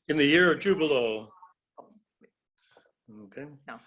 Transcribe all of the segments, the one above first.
in the year of Jubilo. Okay. No.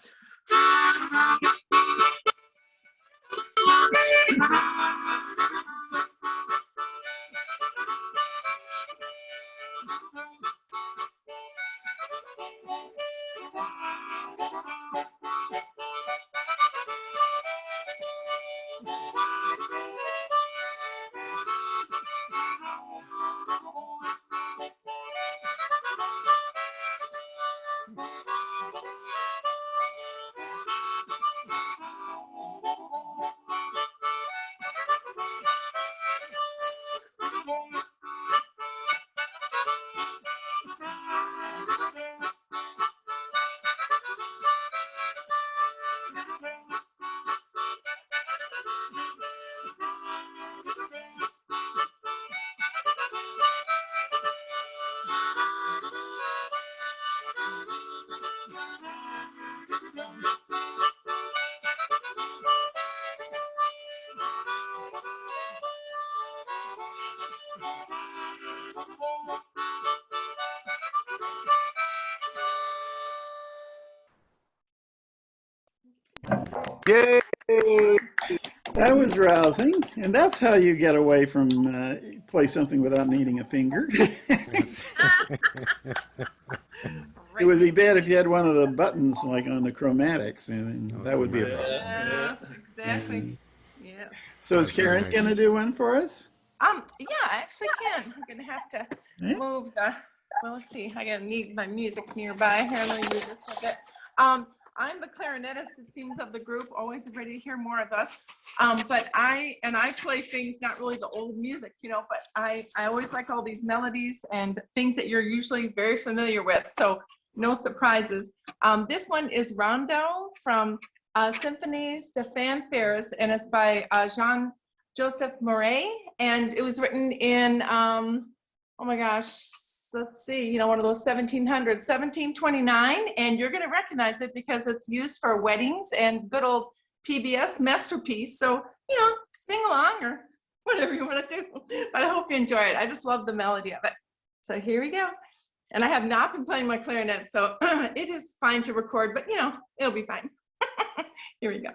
Yay! That was rousing, and that's how you get away from play something without needing a finger. It would be bad if you had one of the buttons like on the chromatics, and that would be a problem. Yeah, exactly. Yes. So is Karen nice. going to do one for us? Yeah, I actually can. I'm gonna have to move the. Well, let's see. I gotta need my music nearby. Here, let me move this a bit. I'm the clarinetist, it seems, of the group. Always ready to hear more of us. But I play things, not really the old music, you know. But I always like all these melodies and things that you're usually very familiar with. So no surprises. This one is Rondo from Symphonies to Fanfares, and it's by Jean-Joseph Murray, and it was written in, oh my gosh, let's see, you know, one of those 1729, and you're going to recognize it because it's used for weddings and good old PBS masterpiece. So, you know, sing along or whatever you want to do, but I hope you enjoy it. I just love the melody of it. So here we go. And I have not been playing my clarinet, so it is fine to record, but you know, it'll be fine. Here we go.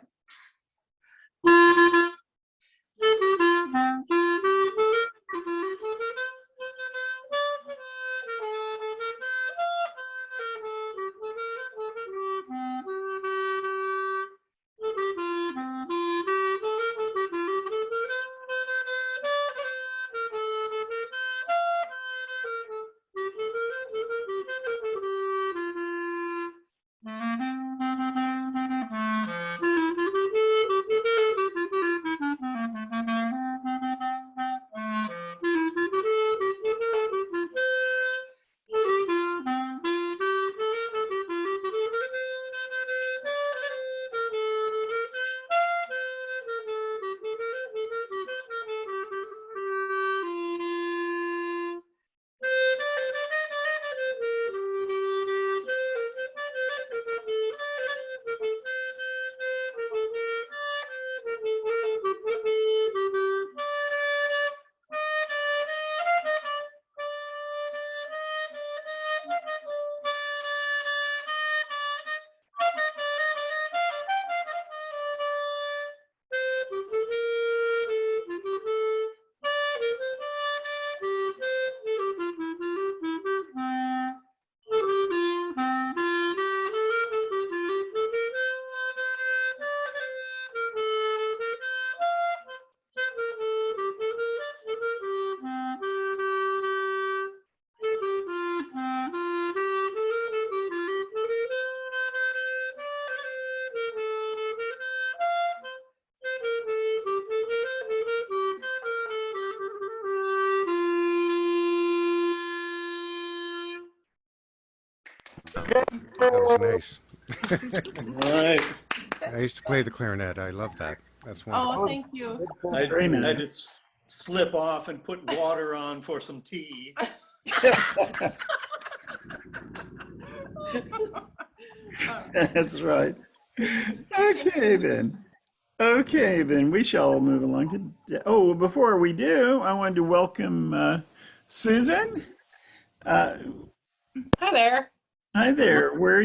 That was nice. All right. I used to play the clarinet. I love that. That's wonderful. Oh, thank you. Very I nice. just slip off and put water on for some tea. That's right. Okay, then. Okay, then we shall move along to. Oh, before we do, I wanted to welcome Susan. Hi there. Hi there. Where are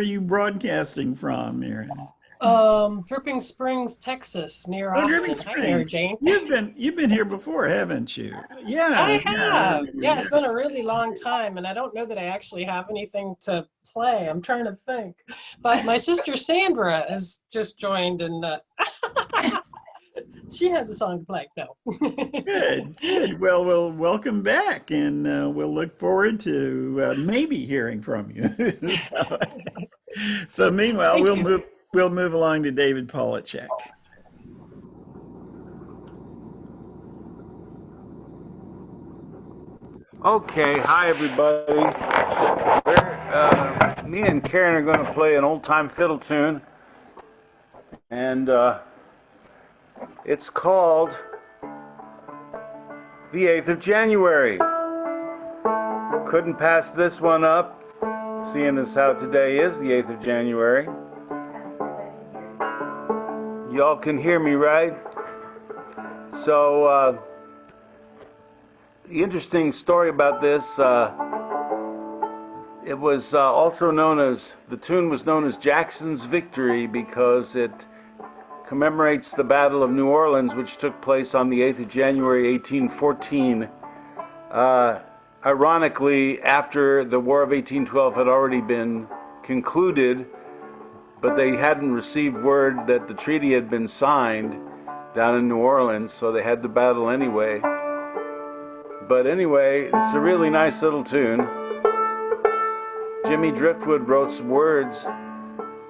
you broadcasting from, Miriam? Dripping Springs, Texas, near Oh, Dripping Austin. Hi, Mary Springs. Jane. You've been here before, haven't you? Yeah, I yeah, I have. remember, Yeah, it's been a yes. really long time, and I don't know that I actually have anything to play. I'm trying to think. But my sister Sandra has just joined, and she has a song to play. No. Good, good. Well, welcome back, and we'll look forward to maybe hearing from you. So, meanwhile, Thank you. we'll move along to David Polachek. Okay, hi everybody. Me and Karen are going to play an old-time fiddle tune, and it's called The 8th of January. Couldn't pass this one up, seeing as how today is the 8th of January. Y'all can hear me, right? So, the interesting story about this, it was also known as, the tune was known as Jackson's Victory because it commemorates the Battle of New Orleans, which took place on the 8th of January, 1814. Ironically, after the War of 1812 had already been concluded, but they hadn't received word that the treaty had been signed down in New Orleans, so they had to battle anyway. But anyway, it's a really nice little tune. Jimmy Driftwood wrote some words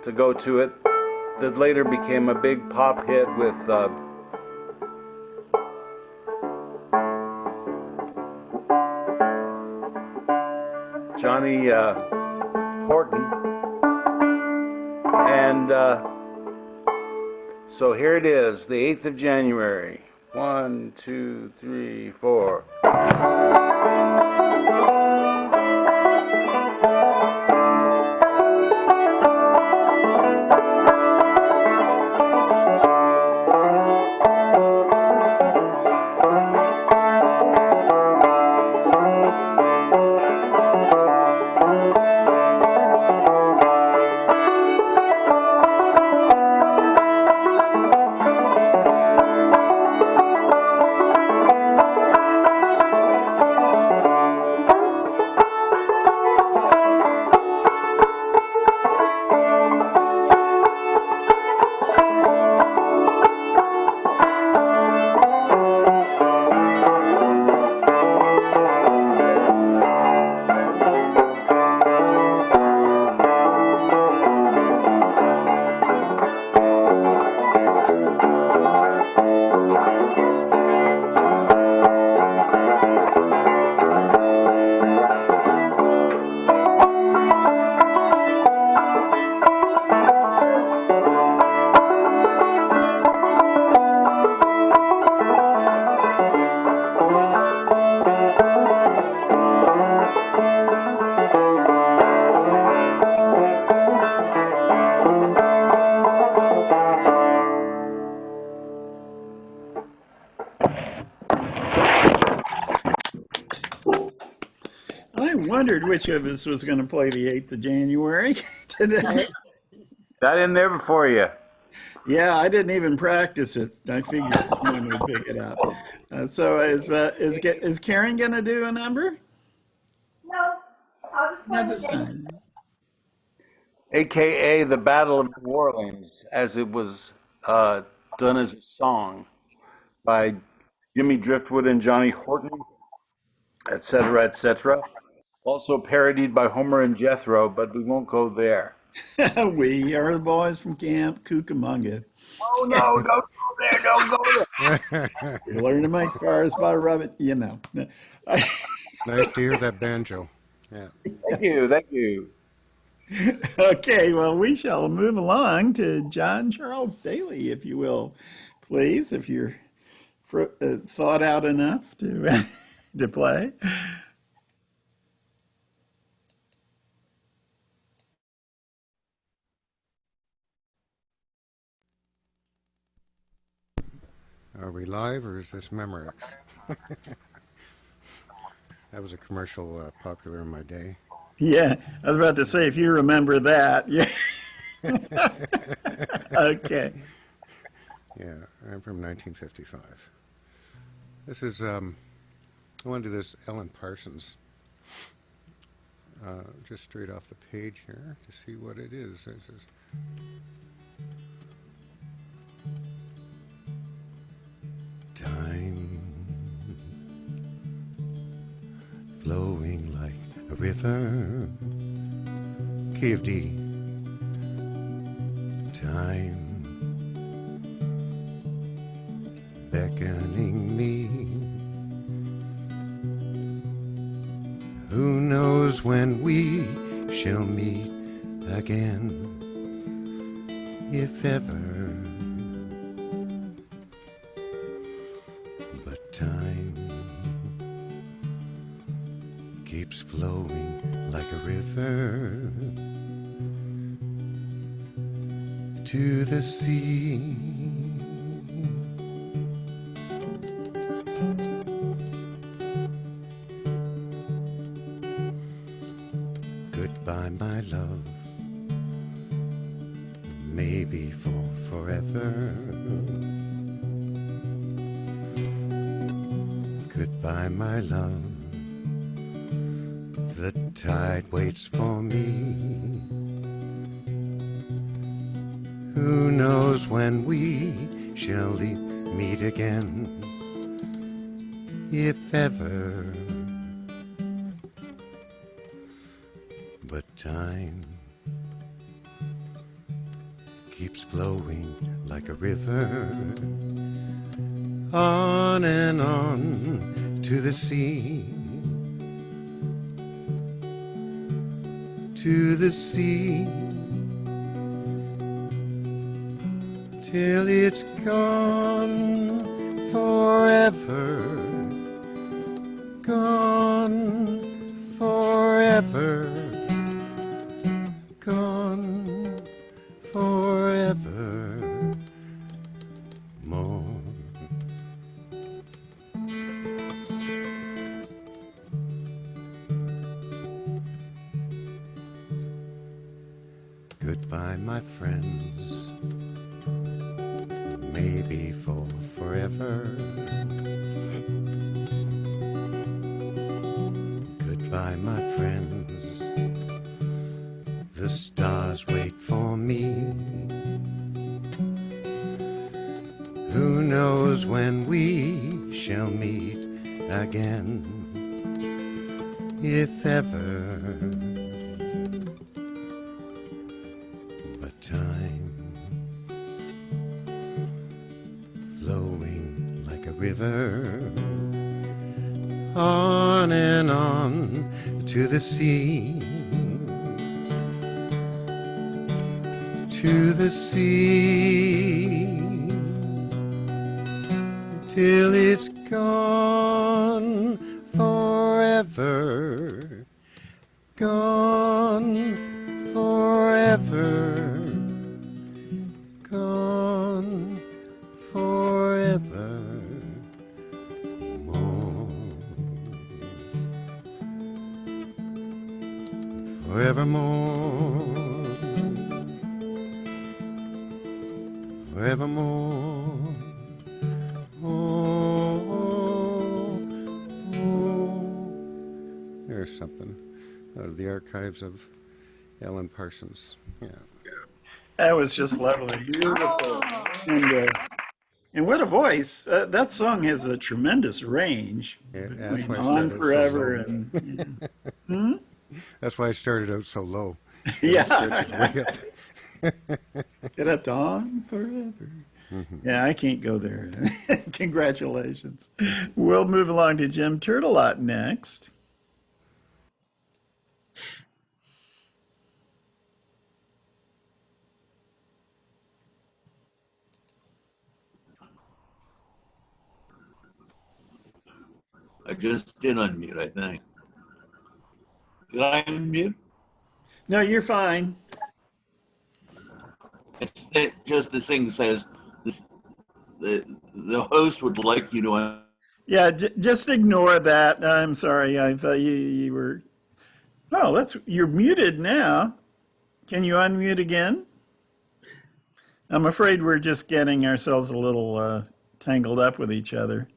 to go to it that later became a big pop hit with Johnny Horton. And so here it is, the 8th of January. 1, 2, 3, 4. I wondered which of us was going to play the 8th of January today. Got in there before you. Yeah, I didn't even practice it. I figured someone would pick it up. So is Karen going to do a number? No, I'll just Not play this the game. time. AKA the Battle of New Orleans, as it was done as a song by Jimmy Driftwood and Johnny Horton, etc., etc. Also parodied by Homer and Jethro, but we won't go there. We are the boys from Camp Cucamonga. Oh no, don't go there, don't go there. We learn to make fires by rubbing, you know. Nice to hear that banjo. Yeah. Thank you, thank you. Okay, well, we shall move along to John Charles Daly, if you will, please, if you're thought out enough to to play. Are we live or is this Memorex? That was a commercial popular in my day. Yeah, I was about to say, if you remember that, yeah. Okay. Yeah, I'm from 1955. This is, I want to do this Ellen Parsons. Just straight off the page here to see what it is. This is time flowing like a river. Key of D. Time beckoning me. Who knows when we shall meet again, if ever. But time keeps flowing like a river to the sea. Goodbye, my love, maybe for forever. Goodbye, my love, the tide waits for me. Who knows when we shall meet again, if ever. But time keeps flowing like a river, on and on to the sea, to the sea, till it's gone forever, gone forever, gone forever more. Goodbye, my friends, maybe for forever. Goodbye, my friends, the stars wait for me. Who knows when we shall meet again, if ever. But time flowing like a river, on and on to the sea, to the sea, till it's gone forever, gone forever, gone forever more, forevermore, forevermore. There's something out of the archives of Ellen Parsons. Yeah. That was just lovely. Oh, And what a voice. That song has a tremendous range. Yeah, I that's mean, why I on started forever out so low. and That's why I started out so low. yeah. Way up. Get up to on forever. Yeah, I can't go there. Congratulations. We'll move along to Jim Turtelot next. I just did unmute, I think. Did I unmute? No, you're fine. It's just this thing says this, the host would like you to. Yeah, just ignore that. I'm sorry. I thought you were Oh, you're muted now. Can you unmute again? I'm afraid we're just getting ourselves a little tangled up with each other.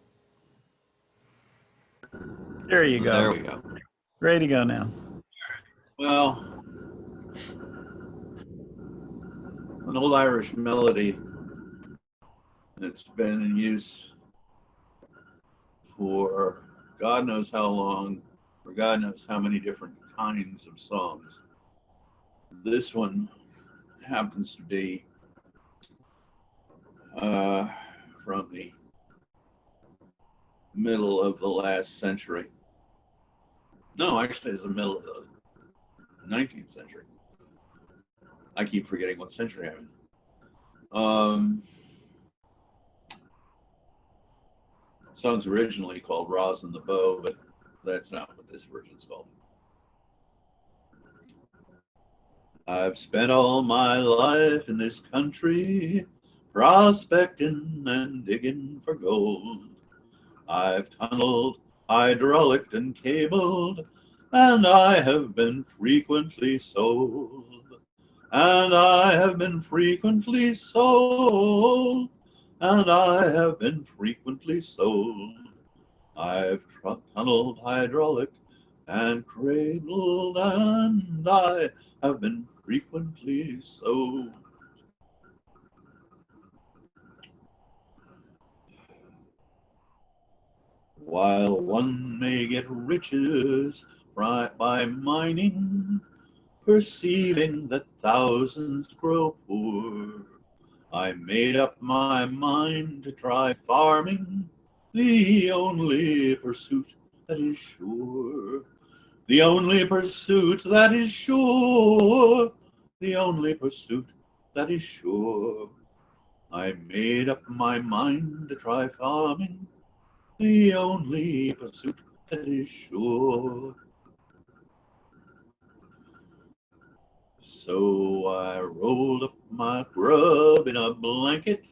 There you There go. we go. Ready to go now. Well, an old Irish melody that's been in use for God knows how long, for God knows how many different kinds of songs. This one happens to be from the middle of the last century. No, actually, it's the middle of the 19th century. I keep forgetting what century I'm in. Song's originally called Rosin the Bow, but that's not what this version's called. I've spent all my life in this country, prospecting and digging for gold. I've tunneled, hydraulicked, and cabled, and I have been frequently sold. And I have been frequently sold. And I have been frequently sold. I've tunneled, hydraulicked, and cradled, and I have been frequently sold. While one may get riches by mining, perceiving that thousands grow poor, I made up my mind to try farming, the only pursuit that is sure. The only pursuit that is sure. The only pursuit that is sure. I made up my mind to try farming, the only pursuit that is sure. So I rolled up my grub in a blanket,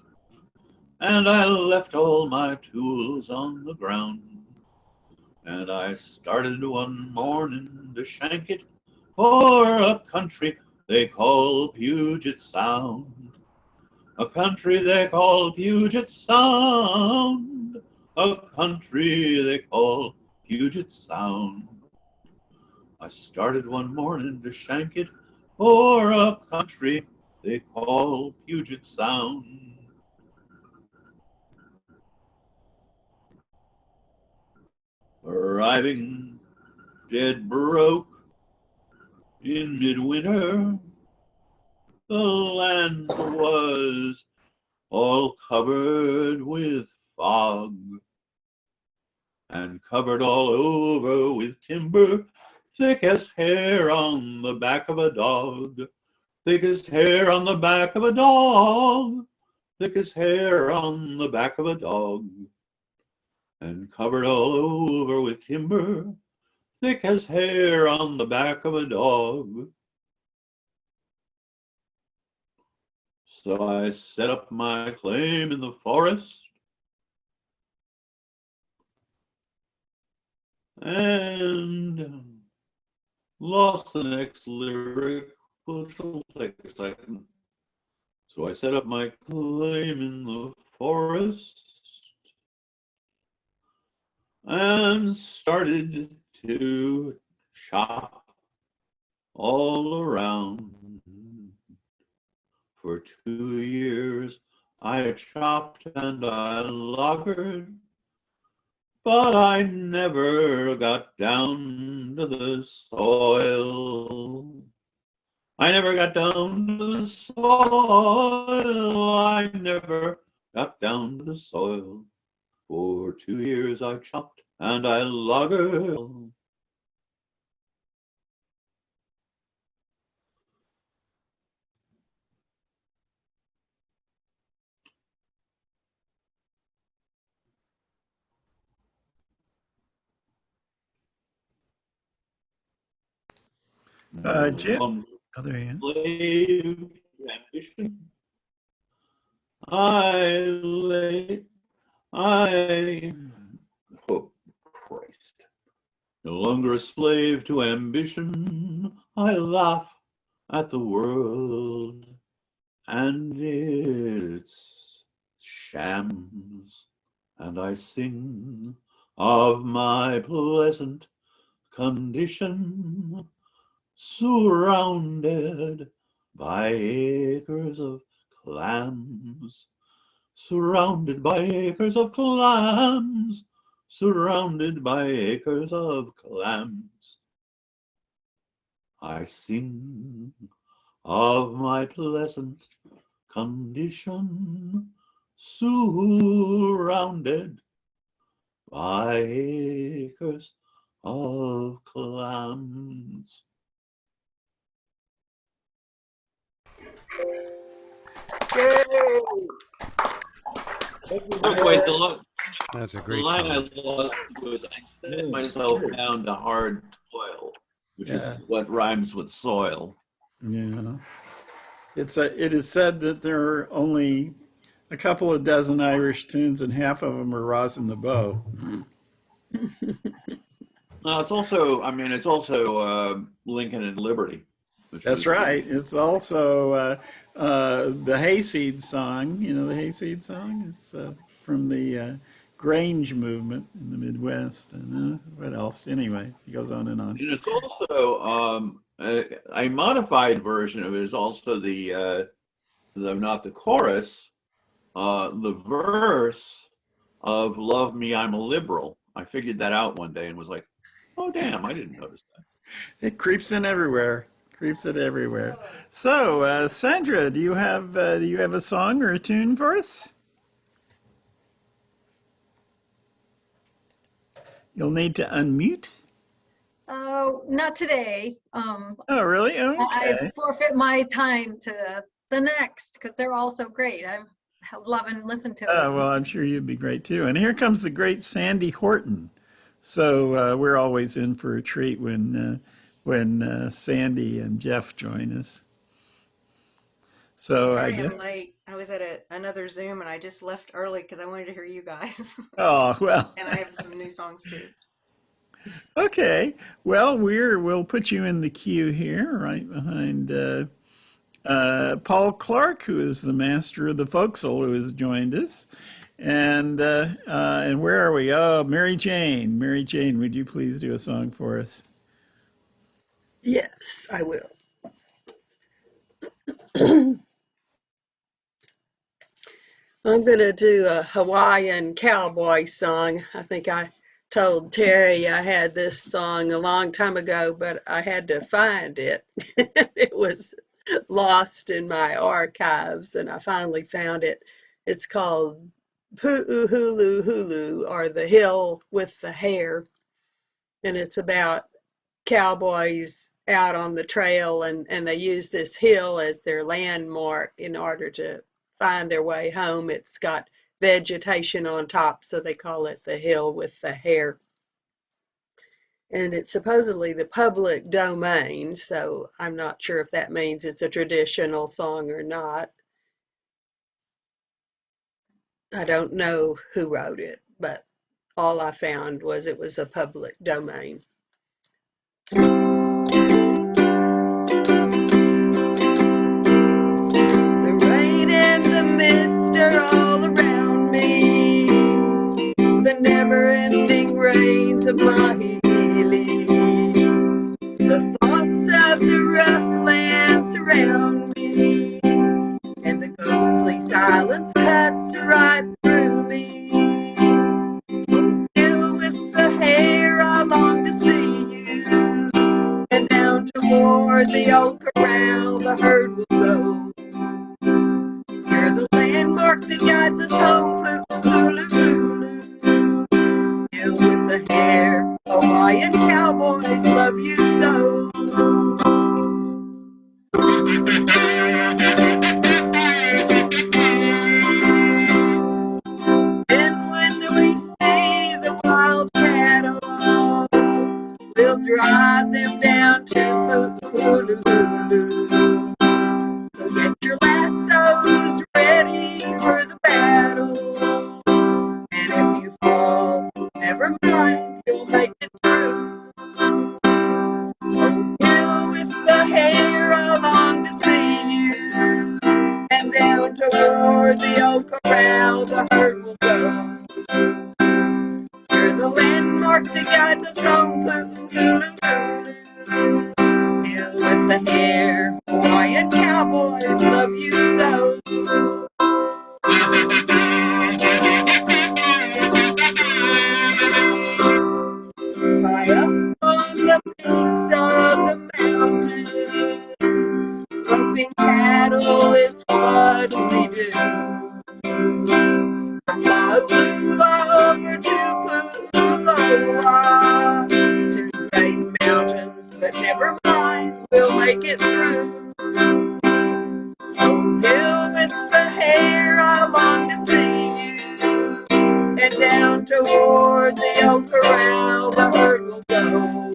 and I left all my tools on the ground. And I started one morning to shank it for a country they call Puget Sound. A country they call Puget Sound. A country they call Puget Sound. I started one morning to shank it for a country they call Puget Sound. Arriving dead broke in midwinter, the land was all covered with fog and covered all over with timber, thick as hair on the back of a dog, thick as hair on the back of a dog, thick as hair on the back of a dog, and covered all over with timber, thick as hair on the back of a dog. So I set up my claim in the forest, and lost the next lyric, which will take a second. So I set up my claim in the forest and started to chop all around. For 2 years I chopped and I loggered, but I never got down to the soil. I never got down to the soil. I never got down to the soil. For 2 years I chopped and I loggered. Jim. Oh, there he is. Slave ambition. Oh Christ. No longer a slave to ambition, I laugh at the world and its shams, and I sing of my pleasant condition, surrounded by acres of clams, surrounded by acres of clams, surrounded by acres of clams. I sing of my pleasant condition, surrounded by acres of clams. Oh, wait, That's a the great line I song. lost was I set myself down to hard toil, which Yeah. is what rhymes with soil. Yeah. It is said that there are only a couple of dozen Irish tunes, and half of them are Rosin the Bow. It's also, it's also Lincoln and Liberty. That's right. It's also the Hayseed song. You know the Hayseed song? It's from the Grange movement in the Midwest. And what else? Anyway, it goes on and on. And it's also a modified version of it is also the not the chorus, the verse of "Love Me, I'm a Liberal." I figured that out one day and was like, "Oh damn, I didn't notice that." It creeps in everywhere. Creeps it everywhere. So, Sandra, do you have a song or a tune for us? You'll need to unmute. Oh, not today. Oh, really? Okay. I forfeit my time to the next because they're all so great. I'm loving listening to it. Oh, well, I'm sure you'd be great too. And here comes the great Sandy Horton. So we're always in for a treat when Sandy and Jeff join us. So Sorry I guess. I'm late. I was at another Zoom and I just left early because I wanted to hear you guys. Oh, well. And I have some new songs too. Okay. Well, we'll put you in the queue here, right behind Paul Clark, who is the master of the folksel, who has joined us. And where are we? Oh, Mary Jane. Mary Jane, would you please do a song for us? Yes, I will. I'm going to do a Hawaiian cowboy song. I think I told Terry I had this song a long time ago, but I had to find it. It was lost in my archives, and I finally found it. It's called Pu'uhulu Hulu, or The Hill with the Hair, and it's about cowboys out on the trail, and they use this hill as their landmark in order to find their way home. It's got vegetation on top, so they call it the hill with the hair. And it's supposedly the public domain, so I'm not sure if that means it's a traditional song or not. I don't know who wrote it, but all I found was it was a public domain. All around me, the never-ending rains of my healing, the thoughts of the rough land surround me, and the ghostly silence cuts right through me. You with the hair, I long to see you, and down toward the old corral the herd will go. You're the landmark that guides us home, hill with the hair, Hawaiian cowboys love you so. And when we see the wild cattle, we'll drive them down to Honolulu. So get your lassos ready for the battle. And if you fall, never mind, you'll make it through. what we do. Over to Puuloa, two great mountains, but never mind, we'll make it through. Oh, hill with the hair, I long to see you, and down toward the old corral, the herd will go.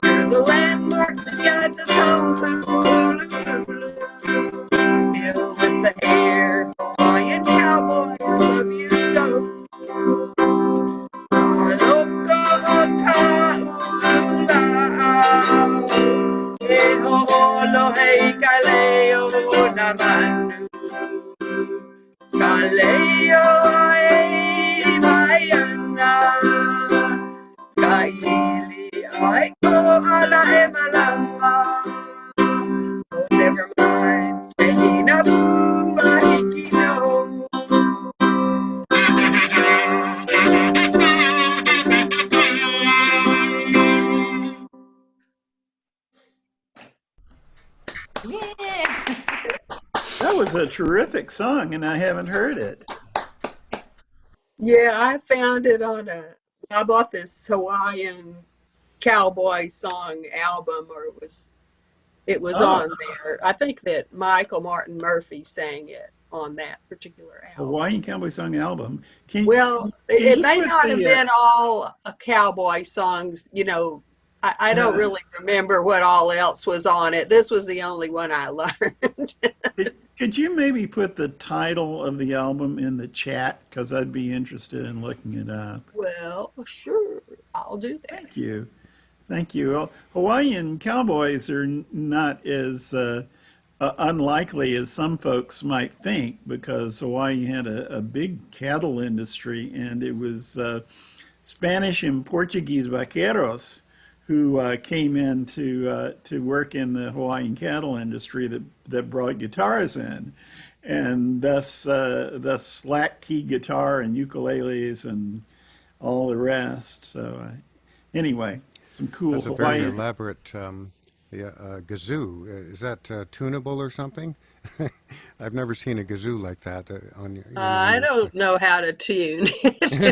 You're the landmark that guides us home, Puuloa. Hill with the hair, Hawaiian cowboys love you so. Kaleo ai maiana, kaili ai ko ala e malama. Oh, never mind, kahina pu ahiki no. Yeah. That was a terrific song, and I haven't heard it. Yeah, I found it on I bought this Hawaiian cowboy song album, or it was on there. I think that Michael Martin Murphey sang it on that particular album. Hawaiian Cowboy Song album. Well, it may not have been all cowboy songs, you know. I don't really remember what all else was on it. This was the only one I learned. Could you maybe put the title of the album in the chat? Because I'd be interested in looking it up. Well, sure. I'll do that. Thank you. Thank you. Well, Hawaiian cowboys are not as unlikely as some folks might think, because Hawaii had a big cattle industry, and it was Spanish and Portuguese vaqueros who came in to work in the Hawaiian cattle industry that brought guitars in, and thus slack key guitar and ukuleles and all the rest. So anyway, some cool That's a Hawaiian. very elaborate kazoo. Is that tunable or something? I've never seen a kazoo like that on your. I don't know how to tune.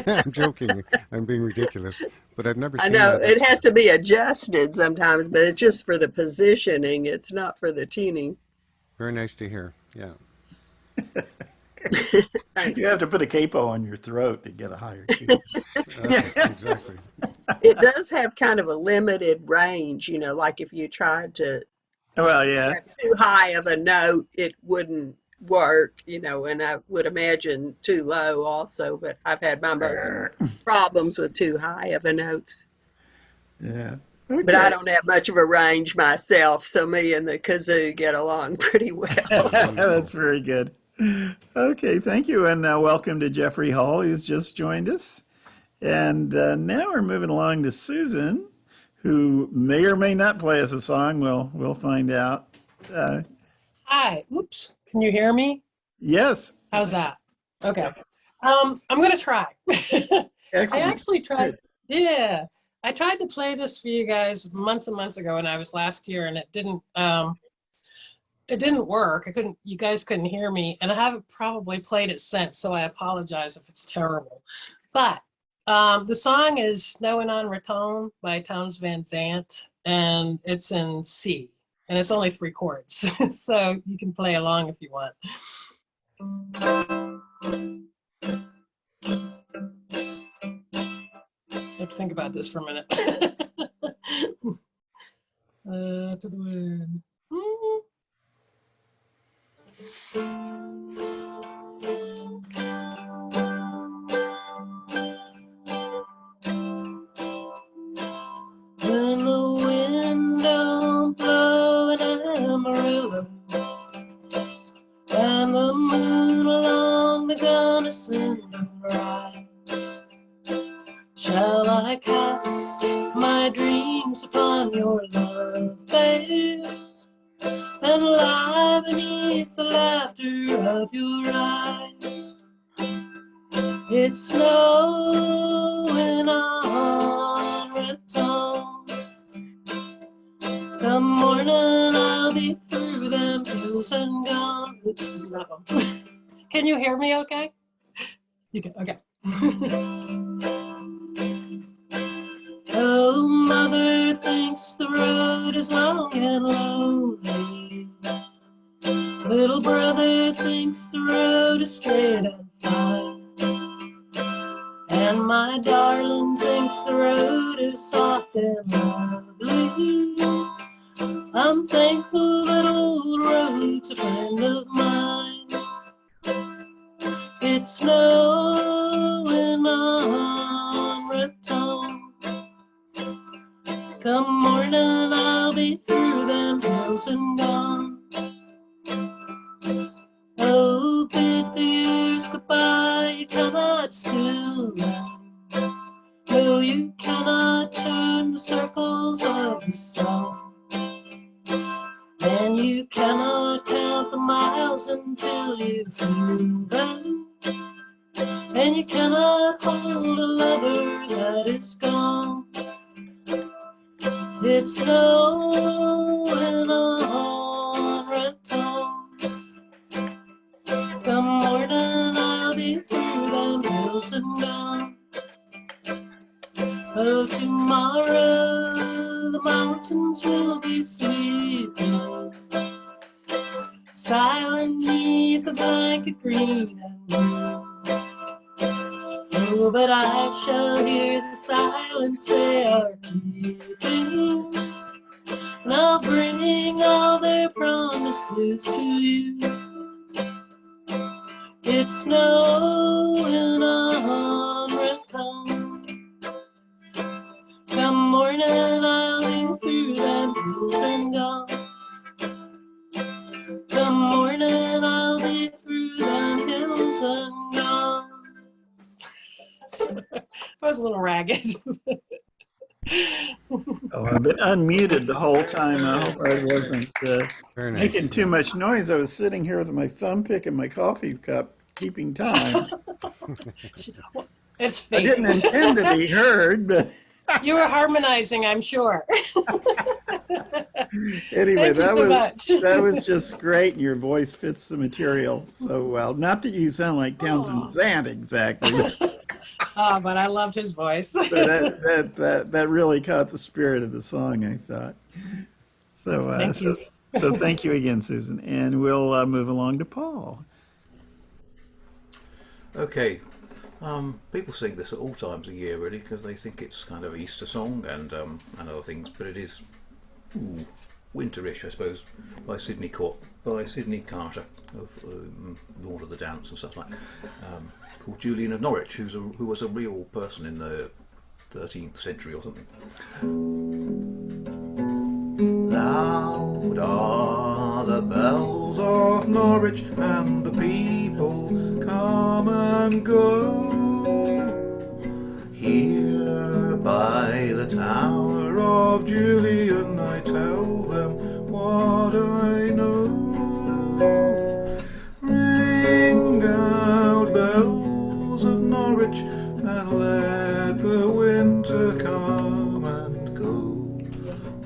I'm joking. I'm being ridiculous, but I've never I seen know that. it has to be adjusted sometimes, but it's just for the positioning. It's not for the tuning. Very nice to hear. Yeah. You have to put a capo on your throat to get a higher key. Exactly. It does have kind of a limited range, you know, like if you tried to Well, yeah. have too high of a note, it wouldn't work, you know, and I would imagine too low also, but I've had my most problems with too high of a notes. Yeah. But I don't have much of a range myself, so me and the kazoo get along pretty well. That's very good. Okay, thank you, and welcome to Jeffrey Hall, who's just joined us. And now we're moving along to Susan, who may or may not play us a song. We'll find out. Hi. Oops. Can you hear me? Yes. How's that? Okay. I'm going to try. Excellent. I actually tried. Good. Yeah. I tried to play this for you guys months and months ago when I was last year, and it didn't work. You guys couldn't hear me, and I haven't probably played it since, so I apologize if it's terrible. But the song is Snowing on Raton by Townes Van Zandt, and it's in C, and it's only 3 chords, so you can play along if you want. I have to think about this for a minute. To the wind. When the wind don't blow in Amarillo, and the moon along the Gunnison rise, shall I cast my dreams upon your love, babe, and lie beneath the laughter of your eyes? It's snowing on Raton. Come morning, I'll be through them hills and gone. Oops, that one. Can you hear me okay? You can, okay. Oh, mother thinks the road is long and lonely. Little brother thinks the road is straight and fine. And my darling thinks the road is soft and lovely. I'm thankful that old road's a friend of mine. It's snowing on Raton. Come morning, I'll be through them hills and gone. Oh, bid the years goodbye, you cannot still run. No, you cannot turn the circles of the song. And you cannot count the miles until you feel them. And you cannot hold a lover that is gone. It's snowing on Raton. Come morning, I'll be through them hills and gone. Oh, tomorrow the mountains will be sleeping, silent neath the blanket green and blue. Oh, but I shall hear the silence they are keeping, and I'll bring all their promises to you. It's snowing on Raton. Come morning, I'll be through them hills and gone. Come morning, I'll be through them hills and gone. I was a little ragged. Oh, I've been unmuted the whole time. I hope I wasn't Very nice. making too much noise. I was sitting here with my thumb pick and my coffee cup, keeping time. It's I fake. didn't intend to be heard, but You were harmonizing, I'm sure. anyway, Thank you so much. that was just great, and your voice fits the material so well. Not that you sound like Townsend Zant exactly, But I loved his voice. but that really caught the spirit of the song, I thought. So, Thank you. so thank you again, Susan, and we'll move along to Paul. Okay. People sing this at all times of year, really, because they think it's kind of an Easter song and other things, but it is winterish, I suppose, by Sidney Carter of Lord of the Dance and stuff like that, called Julian of Norwich, who was a real person in the 13th century or something. Loud are the bells of Norwich, and the people come and go. Here by the tower of Julian I tell them what I know. Ring out, bells of Norwich, and let the winter come and go.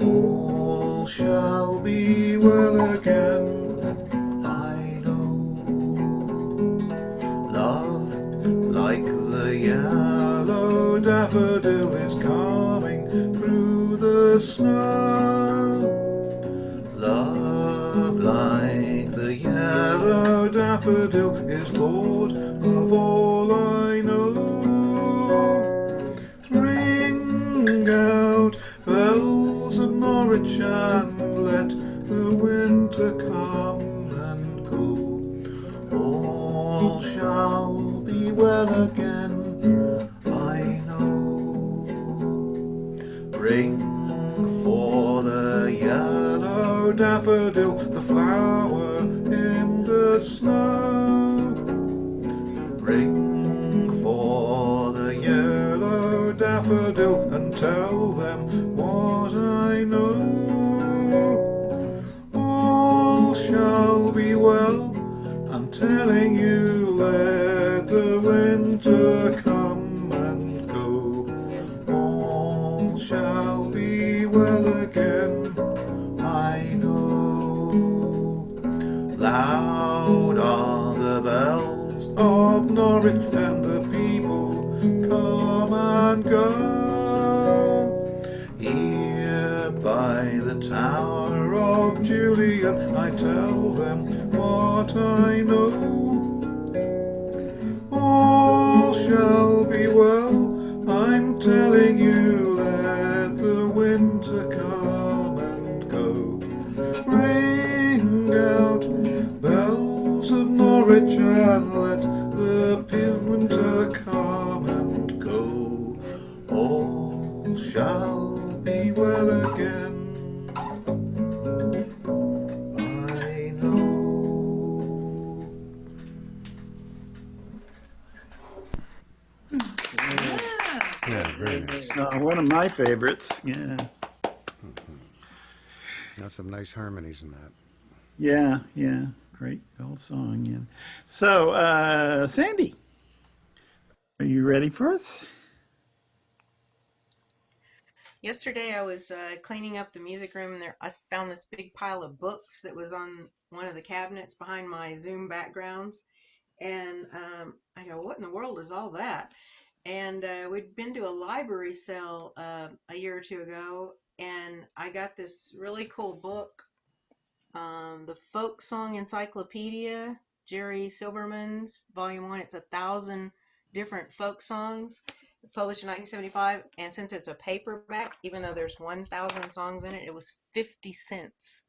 All shall be well again, I know. Love, like the yellow daffodil, is coming through the snow. Love, like the yellow daffodil, is Lord of all I know. Ring out, bells of Norwich, and let the winter come and go. All shall be well again, I know. Ring for the yellow daffodil, the flower in the snow. Ring for the yellow daffodil, and tell them what I know. All shall be well, I'm telling you, let the winter come and go. All shall be well again, I know. Norwich and the people come and go. Here by the Tower of Julian I tell them what I know. All shall be well, I'm telling you, let the winter come and go. Ring out bells of Norwich and let the winter come and go. All shall be well again, I know. Yeah, very nice. One of my favorites. Yeah. Got some nice harmonies in that. Yeah, yeah. Great old song. Yeah. So, Sandy, are you ready for us? Yesterday I was cleaning up the music room and I found this big pile of books that was on one of the cabinets behind my Zoom backgrounds. And I go, what in the world is all that? And we'd been to a library sale a year or two ago, and I got this really cool book, the Folk Song Encyclopedia, Jerry Silverman's Volume 1. It's 1,000 different folk songs, published in 1975. And since it's a paperback, even though there's 1,000 songs in it, it was 50 cents.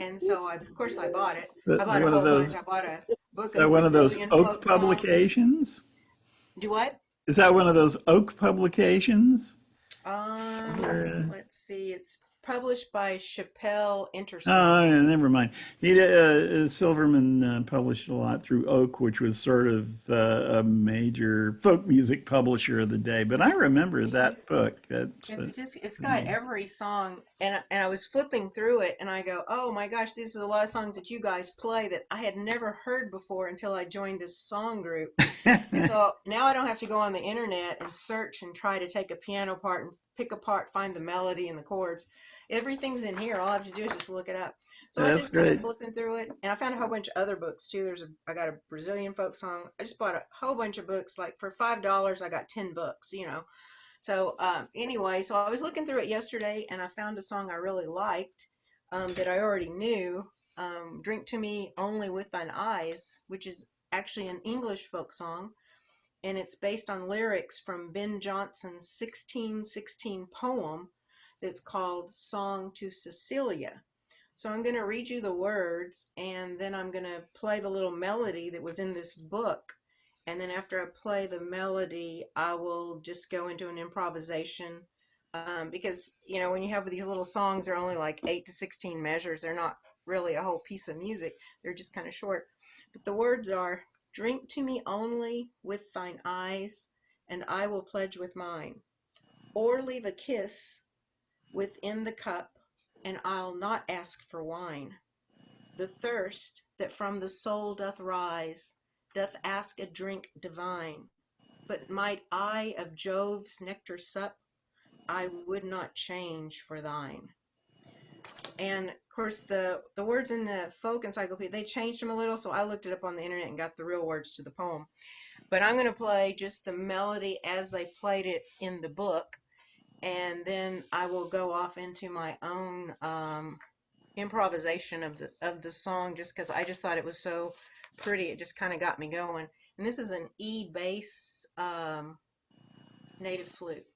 And so, of course, I bought it. I bought a whole bunch. I bought a book of one of those Brazilian Oak folk songs. publications? Do what? Is that one of those Oak publications? Let's see. It's published by Chappell Interstate. Oh, yeah, never mind. Silverman published a lot through Oak, which was sort of a major folk music publisher of the day. But I remember that book. It's got every song, and I was flipping through it, and I go, oh my gosh, this is a lot of songs that you guys play that I had never heard before until I joined this song group. And so now I don't have to go on the internet and search and try to take a piano part and pick apart, find the melody and the chords. Everything's in here. All I have to do is just look it up. So I was just kind of flipping through it, and I found a whole bunch of other books too. I got a Brazilian folk song. I just bought a whole bunch of books. Like for $5, I got 10 books. So anyway, so I was looking through it yesterday, and I found a song I really liked that I already knew. "Drink to Me Only with Thine Eyes," which is actually an English folk song. And it's based on lyrics from Ben Jonson's 1616 poem that's called Song to Cecilia. So I'm going to read you the words, and then I'm going to play the little melody that was in this book. And then after I play the melody, I will just go into an improvisation. Because, when you have these little songs, they're only like 8 to 16 measures. They're not really a whole piece of music. They're just kind of short. But the words are, "Drink to me only with thine eyes, and I will pledge with mine. Or leave a kiss within the cup, and I'll not ask for wine. The thirst that from the soul doth rise, doth ask a drink divine. But might I of Jove's nectar sup, I would not change for thine." And of course, the words in the folk encyclopedia, they changed them a little, so I looked it up on the internet and got the real words to the poem. But I'm going to play just the melody as they played it in the book, and then I will go off into my own improvisation of the song, just because I just thought it was so pretty. It just kind of got me going. And this is an E bass native flute.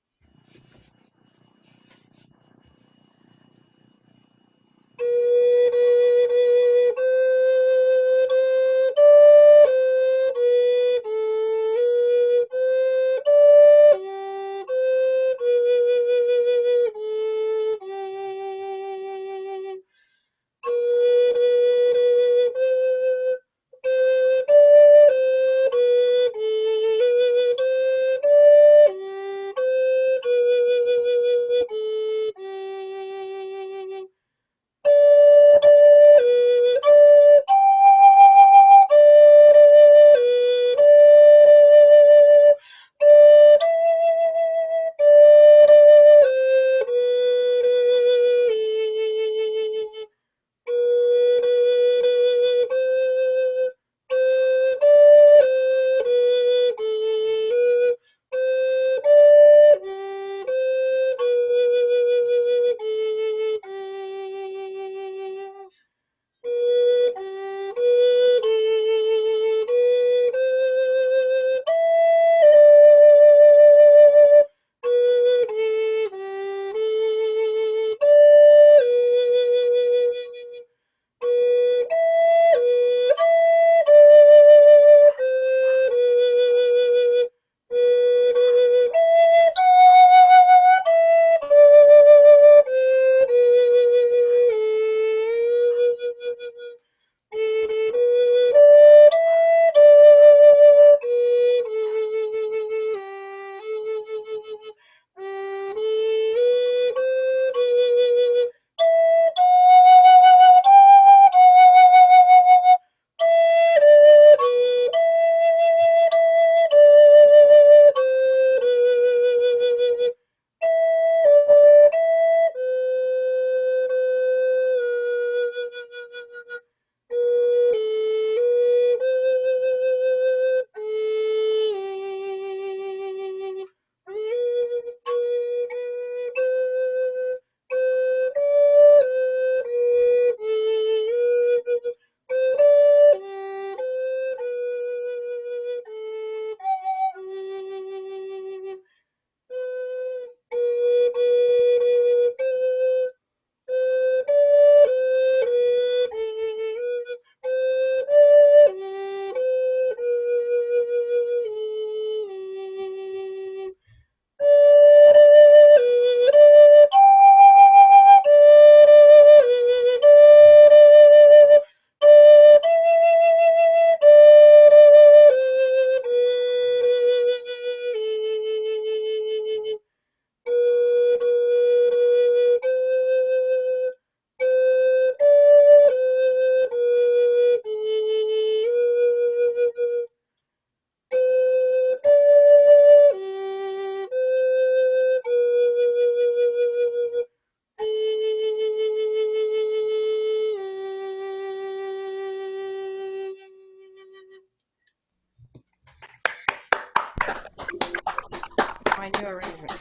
my new arrangement.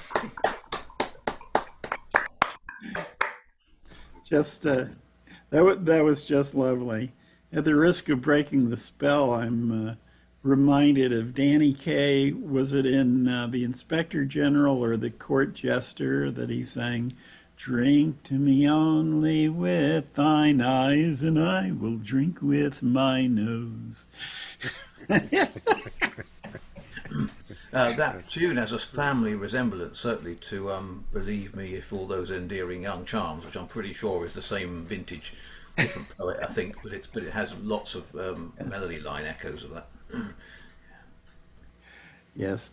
Just that was just lovely. At the risk of breaking the spell, I'm reminded of Danny Kaye. Was it in The Inspector General or The Court Jester that he sang, "Drink to me only with thine eyes, and I will drink with my nose." That tune has a family resemblance, certainly, to Believe Me If All Those Endearing Young Charms, which I'm pretty sure is the same vintage, different poet, I think, but it has lots of melody line echoes of that. Yes.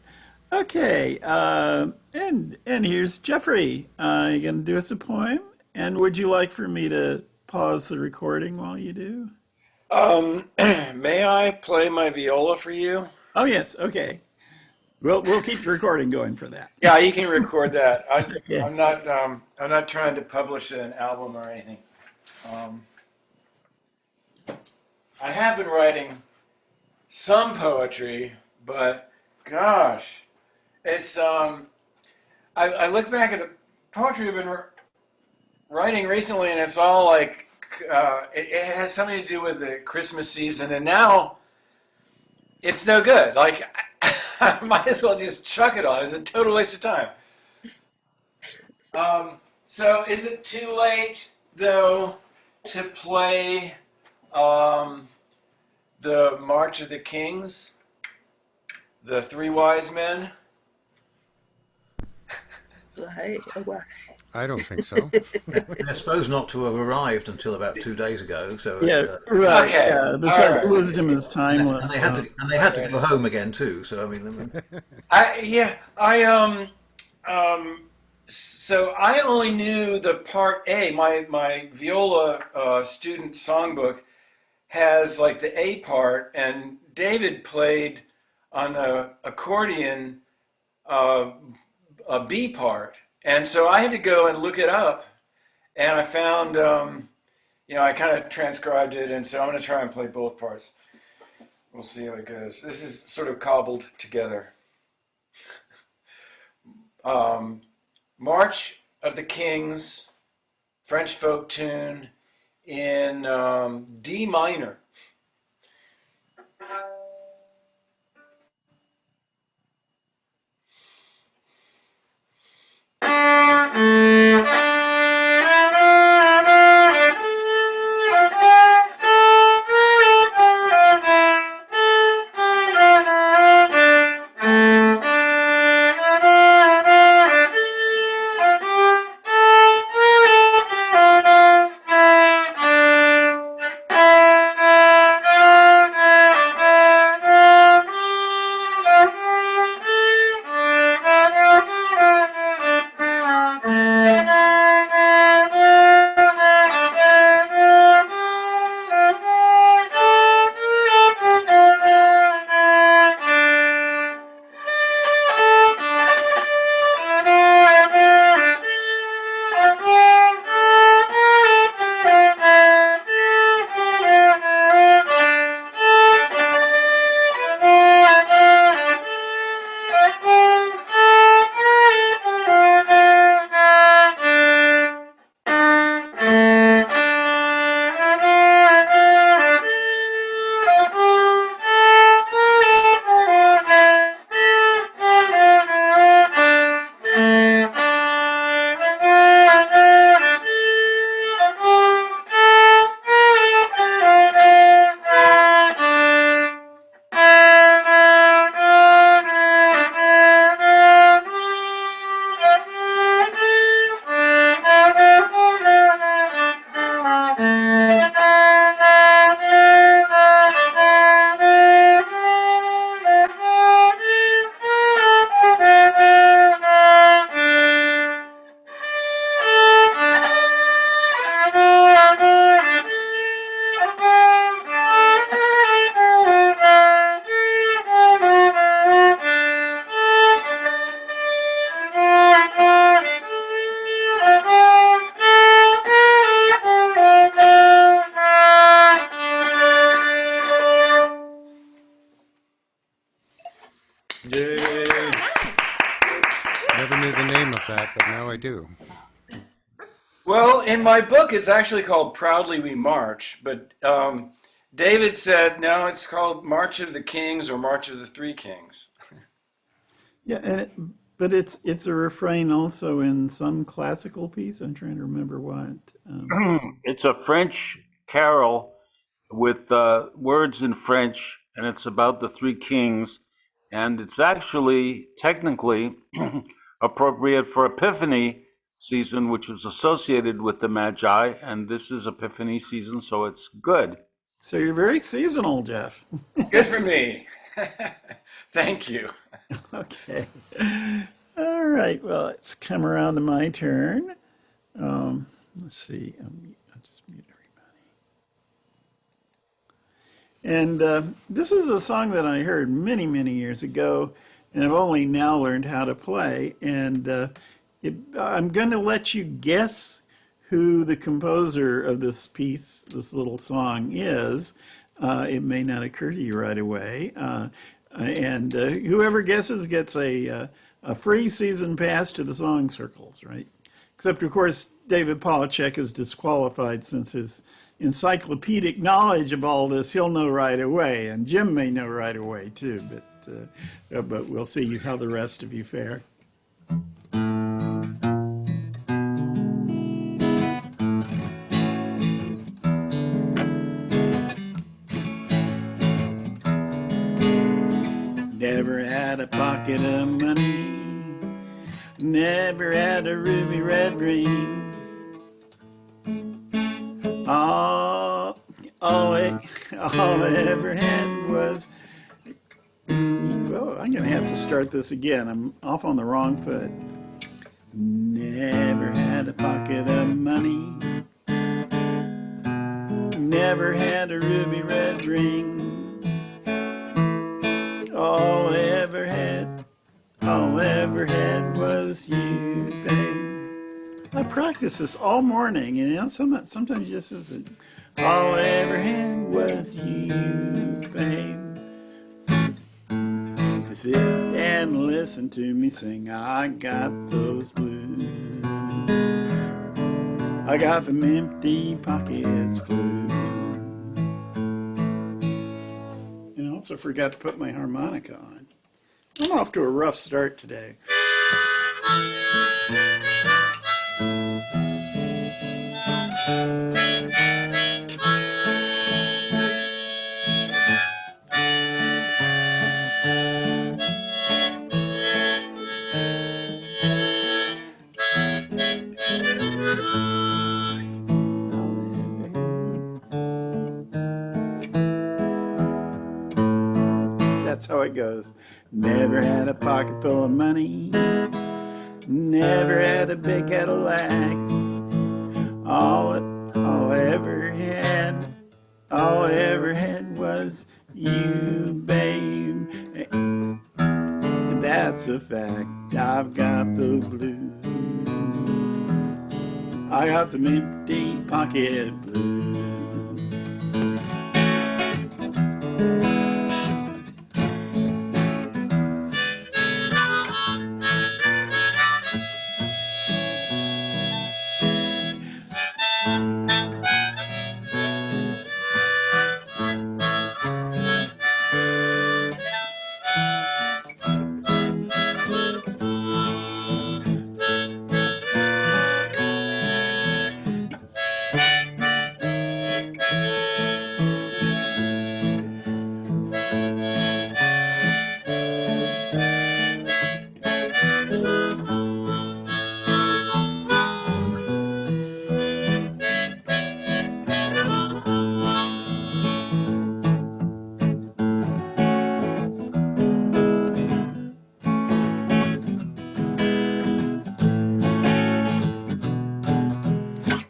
Okay. And here's Jeffrey. You gonna do us a poem? And would you like for me to pause the recording while you do? May I play my viola for you? Oh yes. Okay. We'll keep the recording going for that. Yeah, you can record that. Okay. I'm not trying to publish an album or anything. I have been writing some poetry, but gosh, it's I look back at the poetry I've been writing recently, and it's all like it has something to do with the Christmas season, and now it's no good. Like I might as well just chuck it on. It's a total waste of time. So is it too late though to play the March of the Kings, the Three Wise Men? I don't think so. They're supposed not to have arrived until about 2 days ago, so Yeah. Right. Okay. Yeah. Besides, All right. wisdom is timeless. and they had to go home again too. So I mean, So I only knew the part A. My viola student songbook has like the A part, and David played on the accordion a B part, and so I had to go and look it up, and I found I kind of transcribed it, and so I'm going to try and play both parts. We'll see how it goes. This is sort of cobbled together. March of the Kings, French folk tune in D minor. I do? Well, in my book, it's actually called Proudly We March, but David said, no, it's called March of the Kings or March of the Three Kings. Yeah, but it's a refrain also in some classical piece. I'm trying to remember what. It's a French carol with words in French, and it's about the three kings, and it's actually technically appropriate for Epiphany season, which is associated with the Magi, and this is Epiphany season, so it's good. So you're very seasonal, Jeff. Good for me. Thank you. Okay. All right. Well, it's come around to my turn. Let's see. I'll just mute everybody. And this is a song that I heard many, many years ago, and I've only now learned how to play. And I'm going to let you guess who the composer of this piece, this little song is. It may not occur to you right away. And whoever guesses gets a free season pass to the song circles, right? Except, of course, David Polachek is disqualified since his encyclopedic knowledge of all this, he'll know right away. And Jim may know right away, too. But we'll see how the rest of you fare. Never had a pocket of money, never had a ruby red ring. All I ever had was, oh, I'm gonna have to start this again. I'm off on the wrong foot. Never had a pocket of money, never had a ruby red ring. All I ever had was you, babe. I practice this all morning, and sometimes just isn't. All I ever had was you, babe. To sit and listen to me sing, I got those blues. I got them empty pockets blue. And I also forgot to put my harmonica on. I'm off to a rough start today. That's how it goes. Never had a pocket full of money, never had a big Cadillac. All I ever had was you, babe. And that's a fact. I've got the blues. I got them empty pocket blues.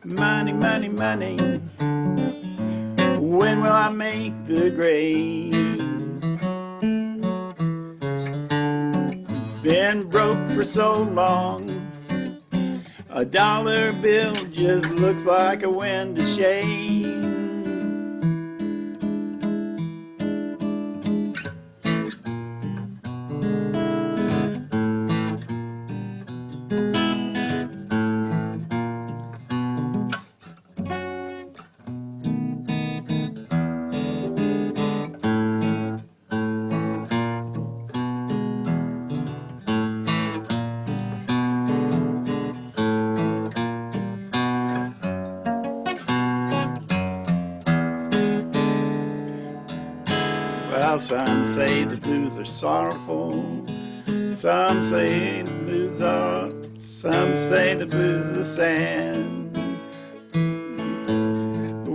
Money, money, money. When will I make the grade? Been broke for so long, a dollar bill just looks like a window shade. While some say the blues are sorrowful, some say the blues are sad.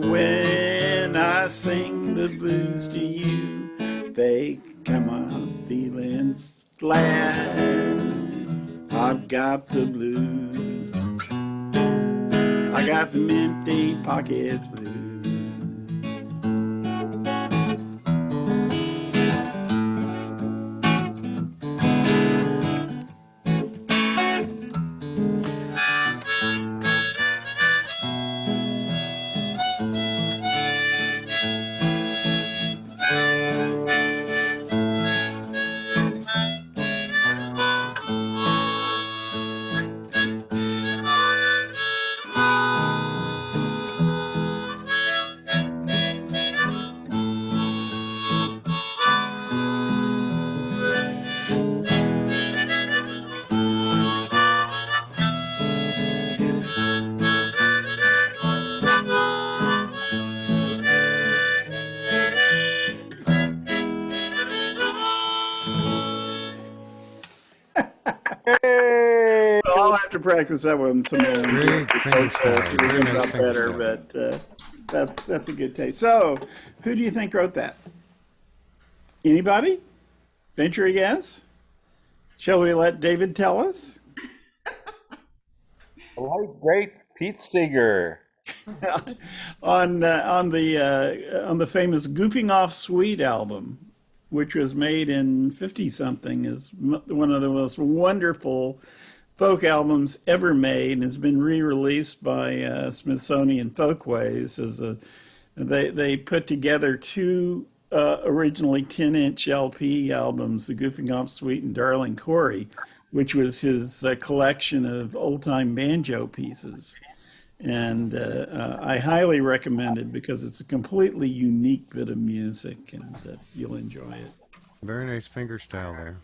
When I sing the blues to you, they come out feeling glad. I've got the blues, I got them empty pockets blues. I'll have to practice that one some more. Great fingerstyle. Very nice better, fingerstyle. but that's a good taste. So, who do you think wrote that? Anybody? Venture a guess? Shall we let David tell us? The late great Pete Seeger. on the famous Goofing Off Suite album, which was made in 50-something, is one of the most wonderful folk albums ever made, and has been re-released by Smithsonian Folkways. They put together two originally 10-inch LP albums, the Goofing Off Suite and Darling Corey, which was his collection of old-time banjo pieces. And I highly recommend it because it's a completely unique bit of music, and you'll enjoy it. Very nice fingerstyle there.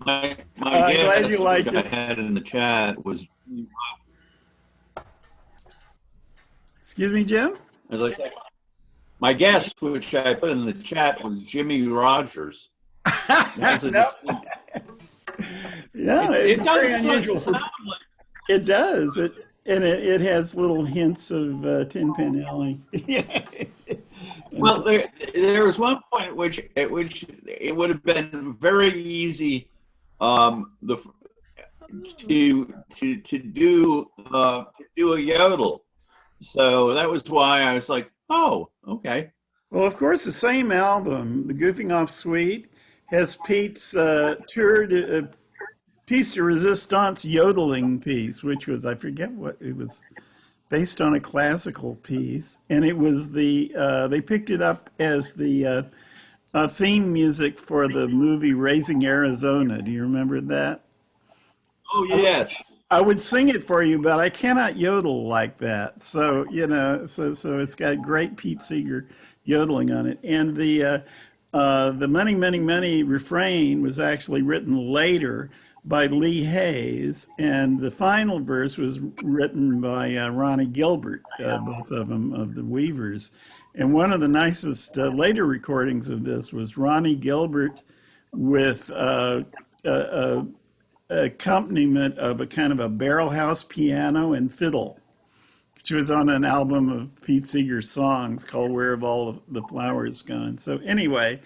My glad guess, you liked which I it. had in the chat was, Excuse me, Jim? as I said, my guess, which I put in the chat, was Jimmy Rogers. That's a No. Yeah, it's it very doesn't unusual. sound For, it does. It has little hints of Tin Pan Alley. Well, there was one point at which it would have been very easy to do a yodel. So that was why I was like, oh, okay. Well, of course, the same album, the Goofing Off Suite, has Pete's piece de resistance yodeling piece, which was, I forget what it was, based on a classical piece, and it was they picked it up as the theme music for the movie Raising Arizona. Do you remember that? Oh, yes. I would sing it for you, but I cannot yodel like that. So, so it's got great Pete Seeger yodeling on it. And the Money, Money, Money refrain was actually written later by Lee Hayes, and the final verse was written by Ronnie Gilbert, both of them, of the Weavers. And one of the nicest later recordings of this was Ronnie Gilbert with accompaniment of a kind of a barrelhouse piano and fiddle, which was on an album of Pete Seeger's songs called Where Have All the Flowers Gone? So anyway,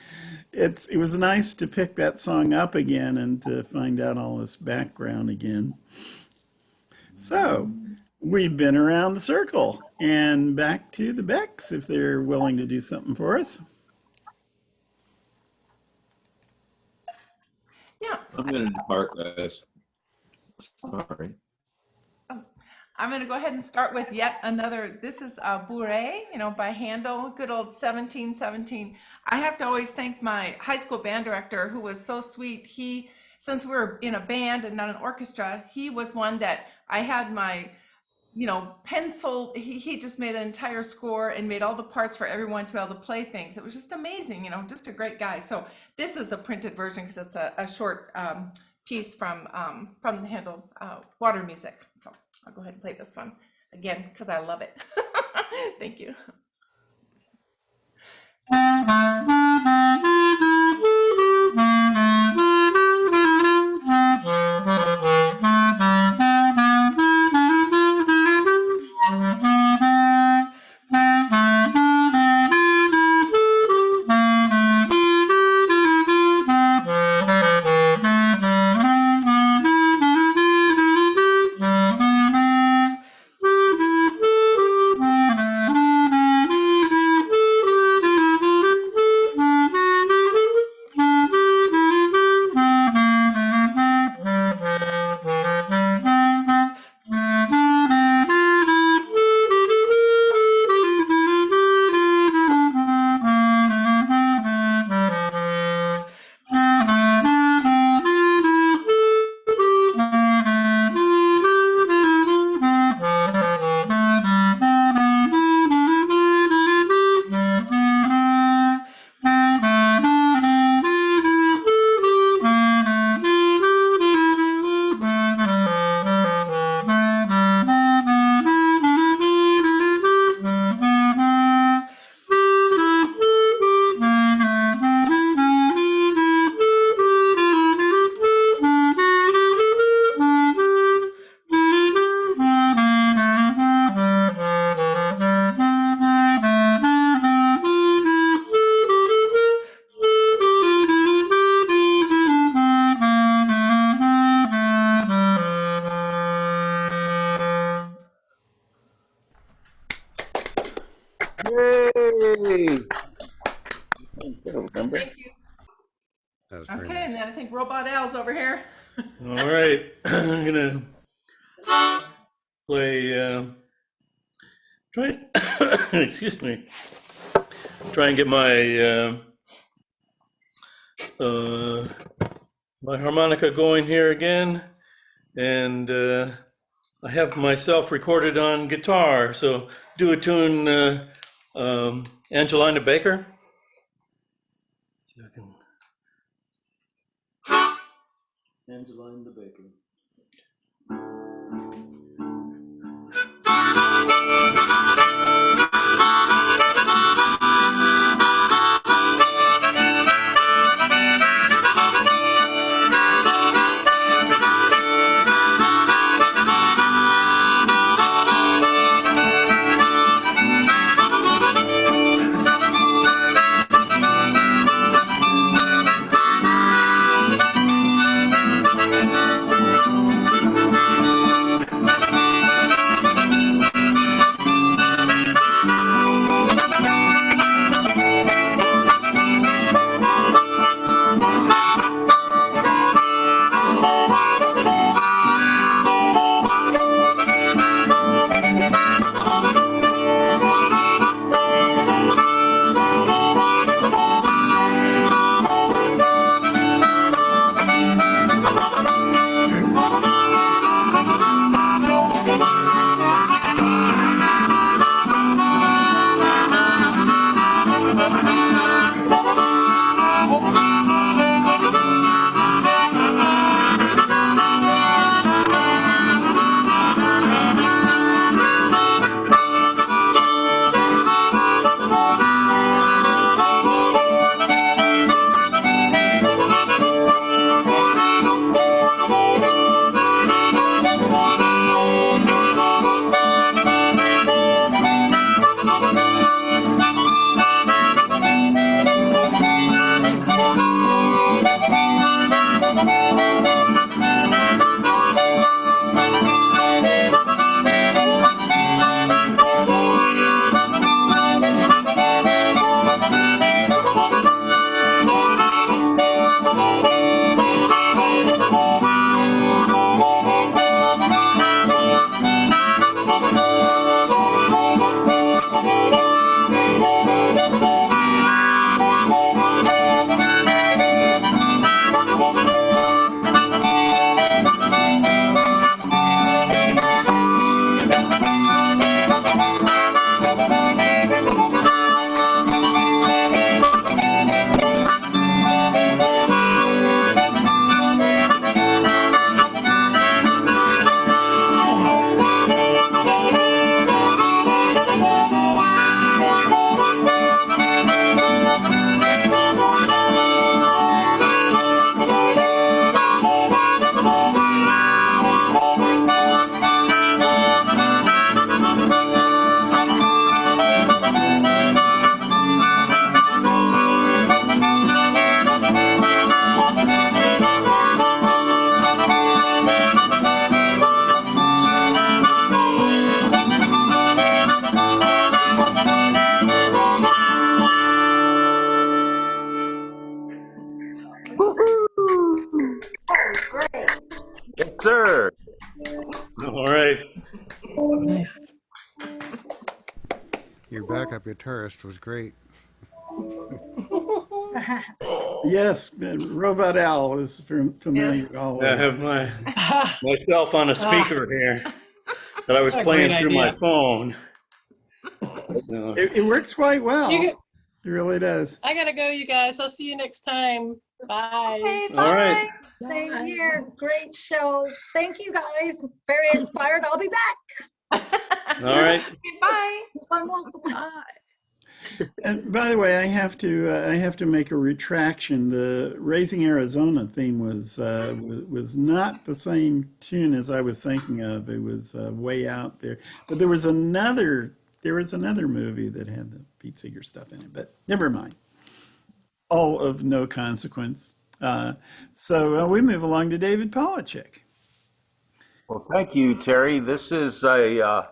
it was nice to pick that song up again and to find out all this background again. So we've been around the circle, and back to the Becks if they're willing to do something for us. Yeah. I'm going to depart, guys. Sorry. I'm going to go ahead and start with yet another. This is Bourrée, by Handel, good old 1717. I have to always thank my high school band director, who was so sweet. Since we were in a band and not an orchestra, he was one that I had my, pencil. He just made an entire score and made all the parts for everyone to be able to play things. It was just amazing, just a great guy. So this is a printed version because it's a short piece from the Handel Water Music. So I'll go ahead and play this one again because I love it. Thank you. Yay! Remember? Thank you. That was very Okay, nice. and then I think Robot Al's over here. All right, I'm gonna play. Try. Excuse me. Try and get my harmonica going here again, and I have myself recorded on guitar. So do a tune, Angelina Baker. See if I can. Angelina Baker. Yes, sir. All right. Nice. Your backup guitarist was great. Yes, Robot Al is familiar to all I of have us. myself on a speaker here that I was What a playing great through my idea. phone. So, It works quite well. You It really does. I gotta go, you guys. I'll see you next time. Bye. Hey, all right. Same here. Great show. Thank you guys. Very inspired. I'll be back. All right. Bye. Bye. And by the way, I have to make a retraction. The Raising Arizona theme was not the same tune as I was thinking of. It was way out there. But there was another movie that had the Pete Seeger stuff in it. But never mind. All of no consequence. So we move along to David Polachek. Well, thank you, Terry. This is a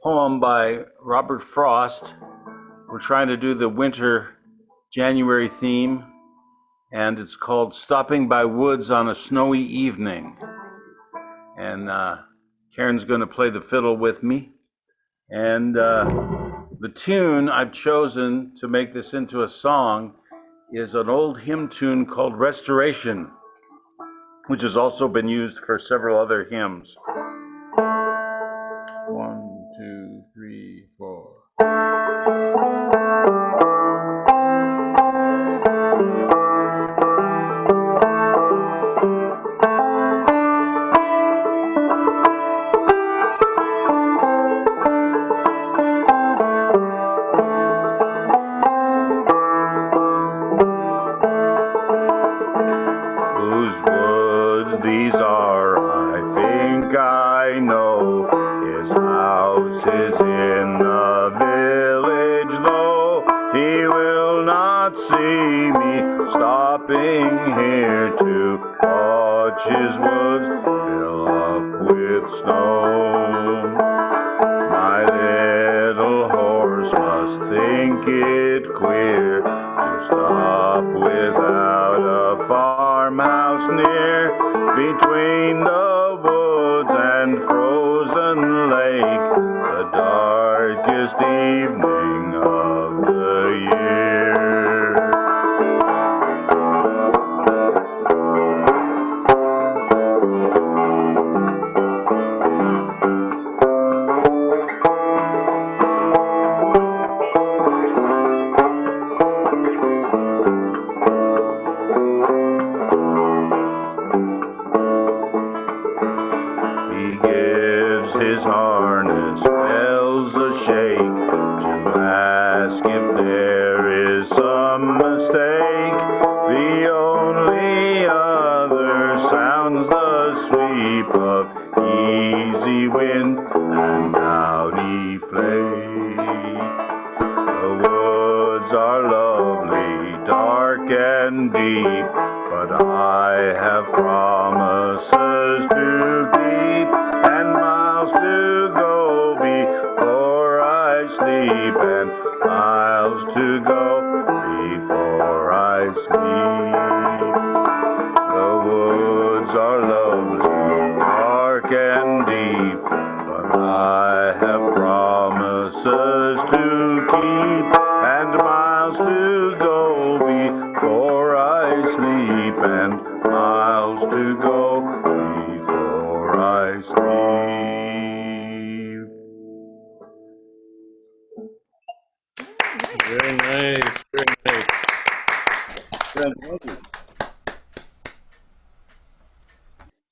poem by Robert Frost. We're trying to do the winter January theme, and it's called Stopping by Woods on a Snowy Evening. And Karen's going to play the fiddle with me. And the tune I've chosen to make this into a song is an old hymn tune called Restoration, which has also been used for several other hymns. 1, 2, 3, 4. Whose woods these are, I think I know. His house is in the village, though he will not see me stopping here to watch his woods fill up with snow. My little horse must think it queer to stop without a farmhouse near, between the woods and frozen lake, the darkest evening of the year. His harness bells a shake to ask if there is some mistake. The only other sounds the sweep of easy wind and downy flake. The woods are lovely, dark and deep, but I have promises to keep and miles to go before I sleep, and miles to go before I sleep. The woods are lovely, dark and deep, but I have promises to keep and miles to go before I sleep, and miles to go before I sleep. Very nice, very nice.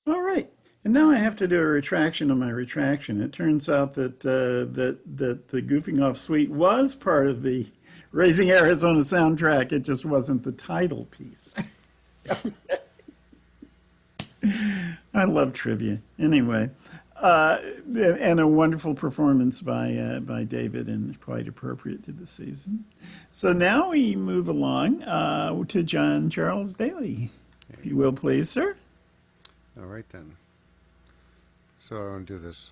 All right. And now I have to do a retraction of my retraction. It turns out that that the Goofing Off Suite was part of the Raising Arizona soundtrack. It just wasn't the title piece. I love trivia. Anyway, and a wonderful performance by David, and quite appropriate to the season. So now we move along to John Charles Daly, if you will, please, sir. All right, then. So I'm going to do this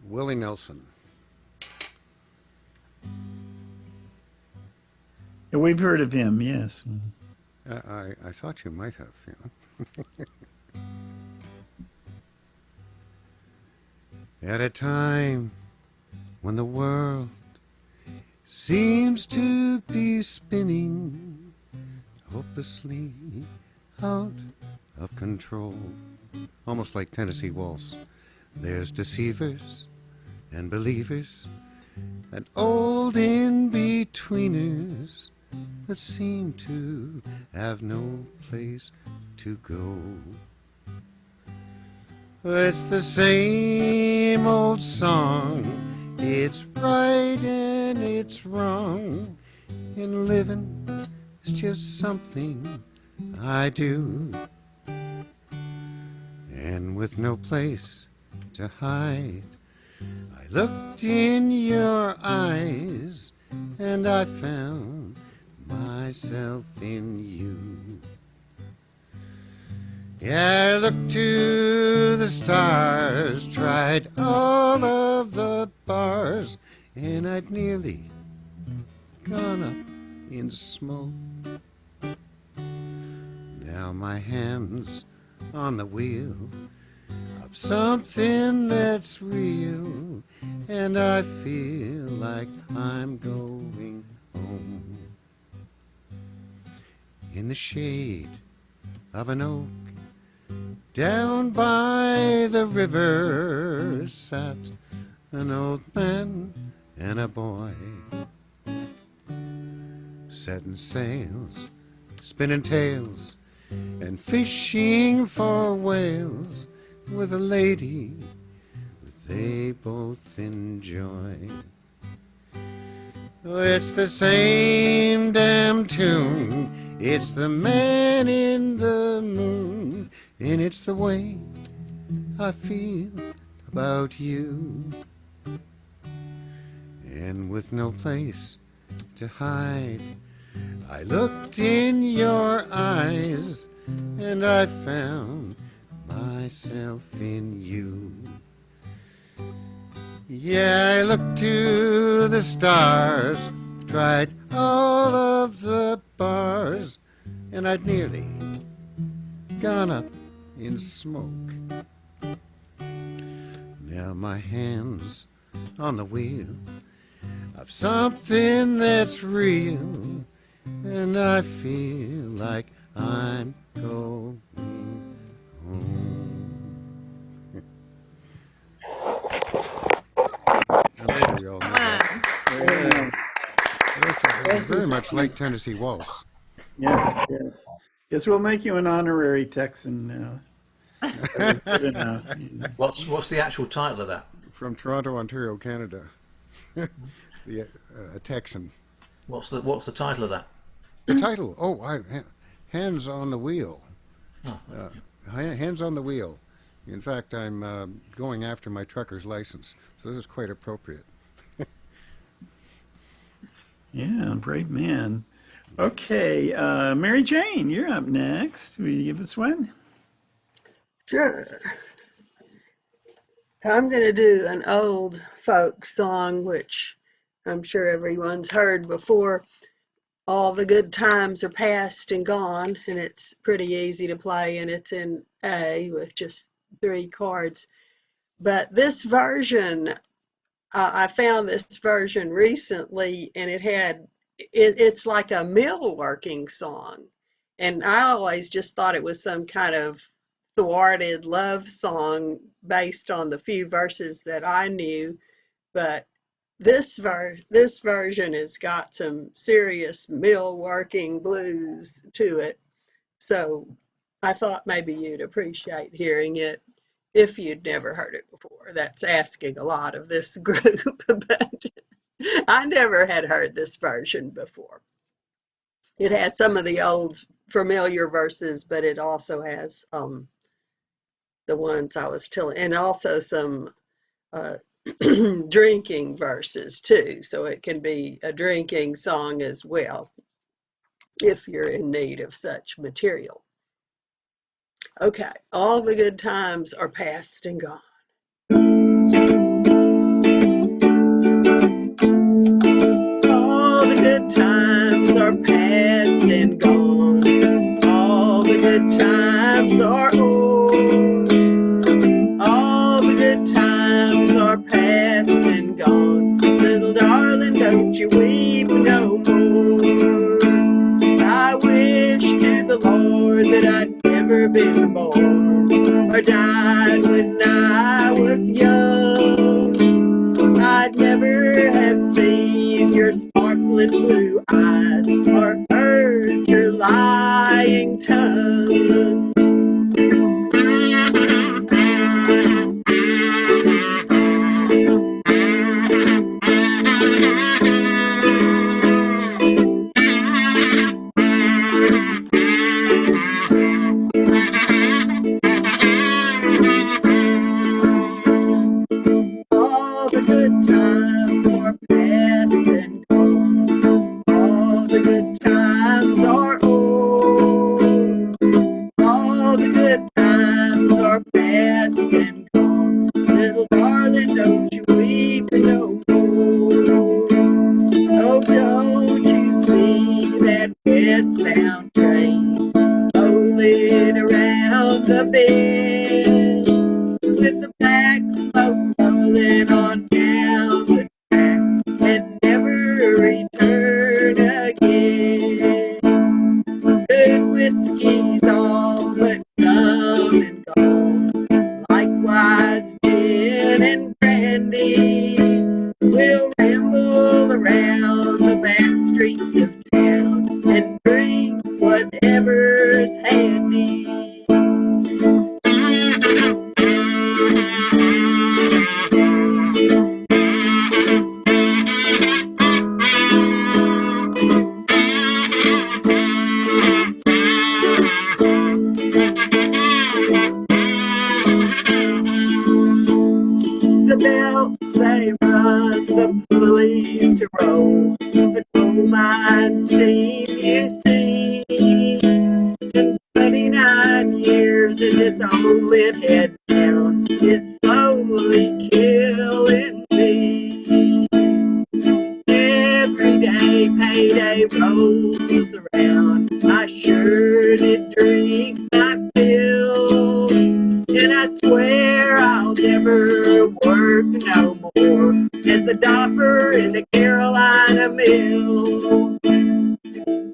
Willie Nelson. Yeah, we've heard of him, yes. I thought you might have, you know. At a time when the world seems to be spinning hopelessly out of control, almost like Tennessee Waltz, there's deceivers and believers and old in-betweeners that seem to have no place to go. It's the same old song, it's right and it's wrong, and living is just something I do. And with no place to hide, I looked in your eyes and I found myself in you. Yeah, I looked to the stars, tried all of the bars, and I'd nearly gone up in smoke. Now my hand's on the wheel of something that's real, and I feel like I'm going home. In the shade of an oak down by the river sat an old man and a boy, setting sails, spinning tales, and fishing for whales with a lady they both enjoy. Oh, it's the same damn tune, it's the man in the moon, and it's the way I feel about you. And with no place to hide, I looked in your eyes, and I found myself in you. Yeah, I looked to the stars, tried all of the bars, and I'd nearly gone up in smoke. Now my hand's on the wheel of something that's real, and I feel like I'm going home. I'm sure you all know that. It's very much like Tennessee Waltz. Yeah, yes. Guess we'll make you an honorary Texan now. Good enough. What's the actual title of that? From Toronto, Ontario, Canada. The Texan. What's the title of that? The title? Hands on the Wheel. Oh. Hands on the Wheel. In fact, I'm going after my trucker's license, so this is quite appropriate. Yeah, brave man. Okay, Mary Jane, you're up next. Will you give us one? Sure. I'm going to do an old folk song, which I'm sure everyone's heard before. All the good times are past and gone, and it's pretty easy to play, and it's in A with just 3 chords. But this version, I found this version recently, and it's like a millworking song. And I always just thought it was some kind of thwarted love song based on the few verses that I knew. But this version has got some serious millworking blues to it. So I thought maybe you'd appreciate hearing it if you'd never heard it before. That's asking a lot of this group, but I never had heard this version before. It has some of the old familiar verses, but it also has the ones I was telling, and also some drinking verses too. So it can be a drinking song as well, if you're in need of such material. Okay, all the good times are past and gone. All the good times are past and gone. All the good times are old. All the good times are past and gone. Little darling, don't you weep no more. I wish to the Lord that I'd never been born or died when I was young. I'd never have seen your sparkling blue eyes or heard your lying tongue. All the good times are past and gone. All the good times are old. All the good times are past and gone. Little darling, used to roll the coal mine steam, you see. And 29 years in this old leadhead town is slowly killing me. Every day payday rolls around, I sure did drink my fill. And I swear I'll never work no more as the doffer in the Carolina mill.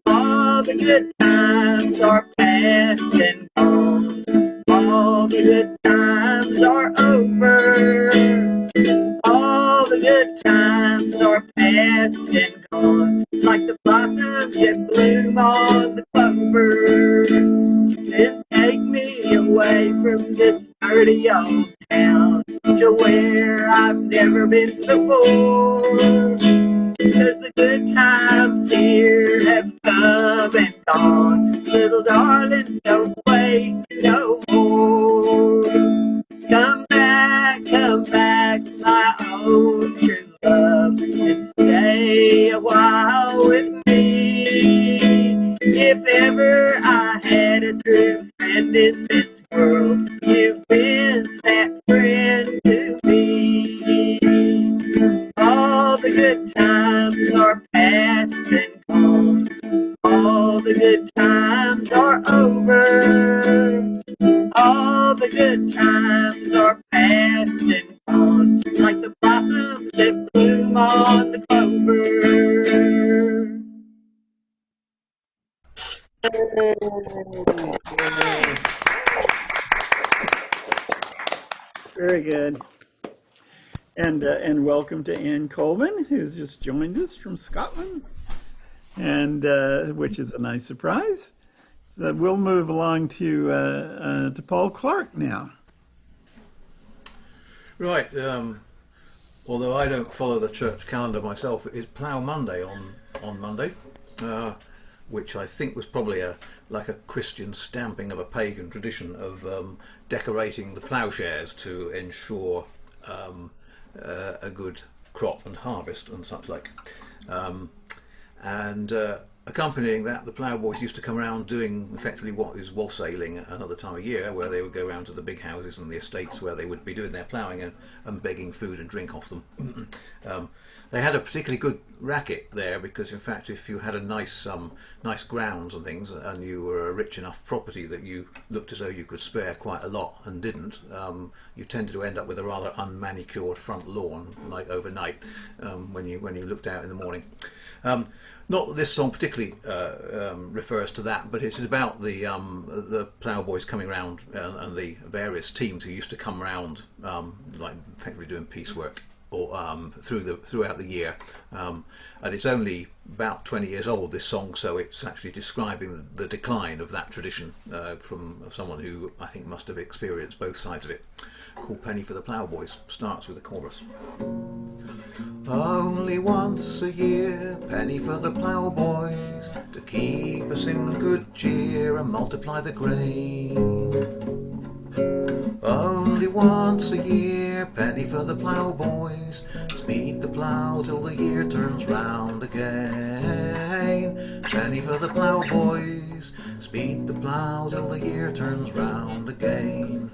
All the good times are past and gone. All the good times are over. All the good times are past and gone, like the blossoms that bloom on the clover. And take me away from this dirty old town to where I've never been before. 'Cause the good times here have come and gone. Little darling, don't wait no more. Come back, my own true love, and stay a while with me. If ever I had a true friend in this world, you've been that friend to me. All the good times are past and gone. All the good times are over. All the good times are past and gone, like the blossoms that bloom on the clover. Very good. And welcome to Ann Coleman, who's just joined us from Scotland, and which is a nice surprise. So we'll move along to Paul Clark now. Right. Although I don't follow the church calendar myself, it is Plough Monday on Monday, which I think was probably like a Christian stamping of a pagan tradition of decorating the ploughshares to ensure a good crop and harvest and such like. Accompanying that, the ploughboys used to come around doing effectively what is wassailing at another time of year, where they would go around to the big houses and the estates where they would be doing their ploughing and begging food and drink off them. They had a particularly good racket there because, in fact, if you had a nice grounds and things, and you were a rich enough property that you looked as though you could spare quite a lot and didn't, you tended to end up with a rather unmanicured front lawn, like overnight, when you looked out in the morning. Not that this song particularly refers to that, but it's about the ploughboys coming around and the various teams who used to come around, like effectively doing piecework or throughout the year. And it's only about 20 years old, this song, so it's actually describing the decline of that tradition from someone who I think must have experienced both sides of it. Called Penny for the Ploughboys. Starts with a chorus. Only once a year, penny for the ploughboys, to keep us in good cheer and multiply the grain. Only once a year, penny for the ploughboys, speed the plough till the year turns round again. Penny for the ploughboys, speed the plough till the year turns round again.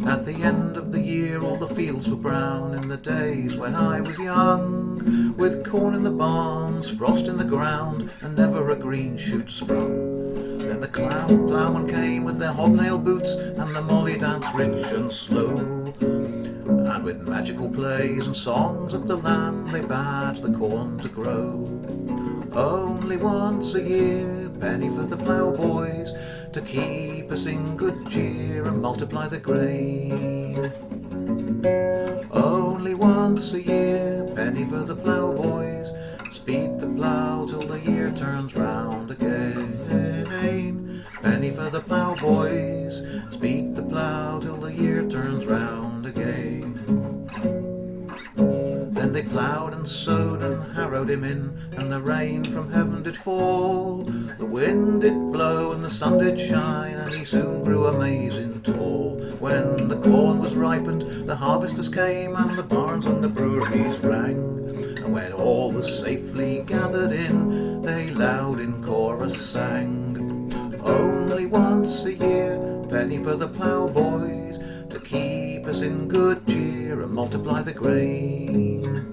At the end of the year all the fields were brown in the days when I was young, with corn in the barns, frost in the ground, and never a green shoot sprung. Then the clown ploughman came with their hobnail boots and the molly dance rich and slow, and with magical plays and songs of the land they bade the corn to grow. Only once a year, penny for the ploughboys, to keep us in good cheer and multiply the grain. Only once a year, penny for the ploughboys, speed the plough till the year turns round again. Penny for the ploughboys, speed the plough till the year turns round again. Then they ploughed and sowed and harrowed him in, and the rain from heaven did fall. The wind did blow and the sun did shine, and he soon grew amazing tall. When the corn was ripened, the harvesters came, and the barns and the breweries rang. was safely gathered in, they loud in chorus sang. Only once a year, penny for the ploughboys, to keep us in good cheer and multiply the grain.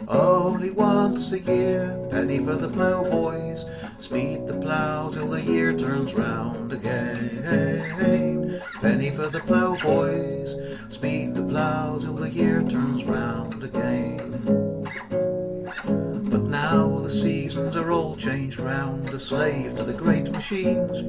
Only once a year, penny for the ploughboys, speed the plough till the year turns round again. Penny for the ploughboys, speed the plough till the year turns round again. But now the seasons are all changed round, a slave to the great machines.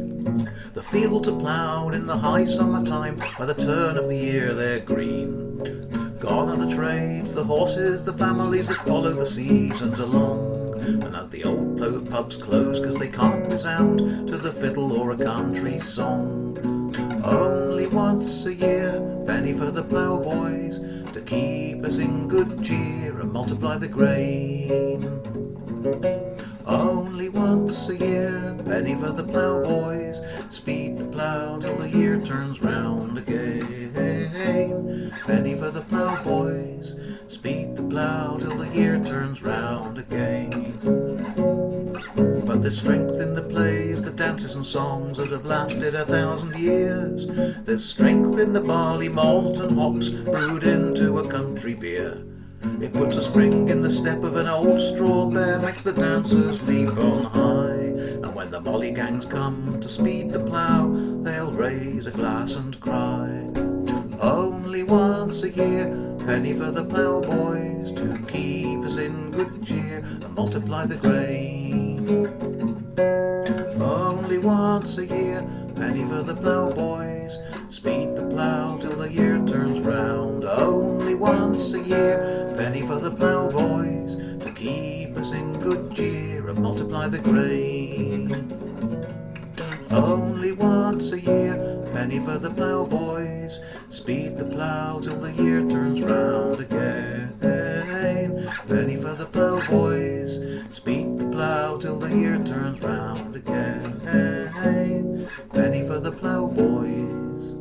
The fields are ploughed in the high summertime, by the turn of the year they're green. Gone are the trades, the horses, the families that follow the seasons along. And at the old pubs close, 'cause they can't resound to the fiddle or a country song. Only once a year, penny for the ploughboys, to keep us in good cheer and multiply the grain. Only once a year, penny for the ploughboys, speed the plough till the year turns round again. Penny for the ploughboys, speed the plough till the year turns round again. But there's strength in the plays, the dances and songs that have lasted 1,000 years. There's strength in the barley malt and hops brewed into a country beer. It puts a spring in the step of an old straw bear, makes the dancers leap on high. And when the molly gangs come to speed the plough, they'll raise a glass and cry. Only once a year, penny for the ploughboys, to keep us in good cheer and multiply the grain. Only once a year, penny for the ploughboys, speed the plough till the year turns round. Only once a year, penny for the ploughboys, to keep us in good cheer and multiply the grain. Only once a year, penny for the ploughboys, speed the plough till the year turns round again. Penny for the ploughboys, speed the plough till the year turns round again. Penny for the ploughboys.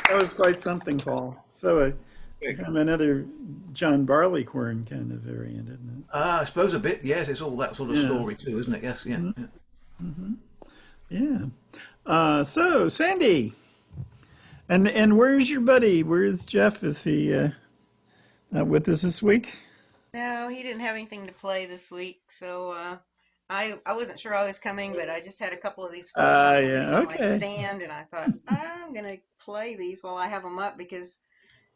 That was quite something, Paul. So kind of another John Barleycorn kind of variant, isn't it? I suppose a bit, yes. It's all that sort of Yeah. story too, isn't it? Yes, yeah. Mm-hmm. Yeah. So, Sandy, and where's your buddy? Where's Jeff? Is he not with us this week? No, he didn't have anything to play this week, so I wasn't sure I was coming, but I just had a couple of these folk songs Yeah, sitting on my okay. stand, and I thought I'm gonna play these while I have them up because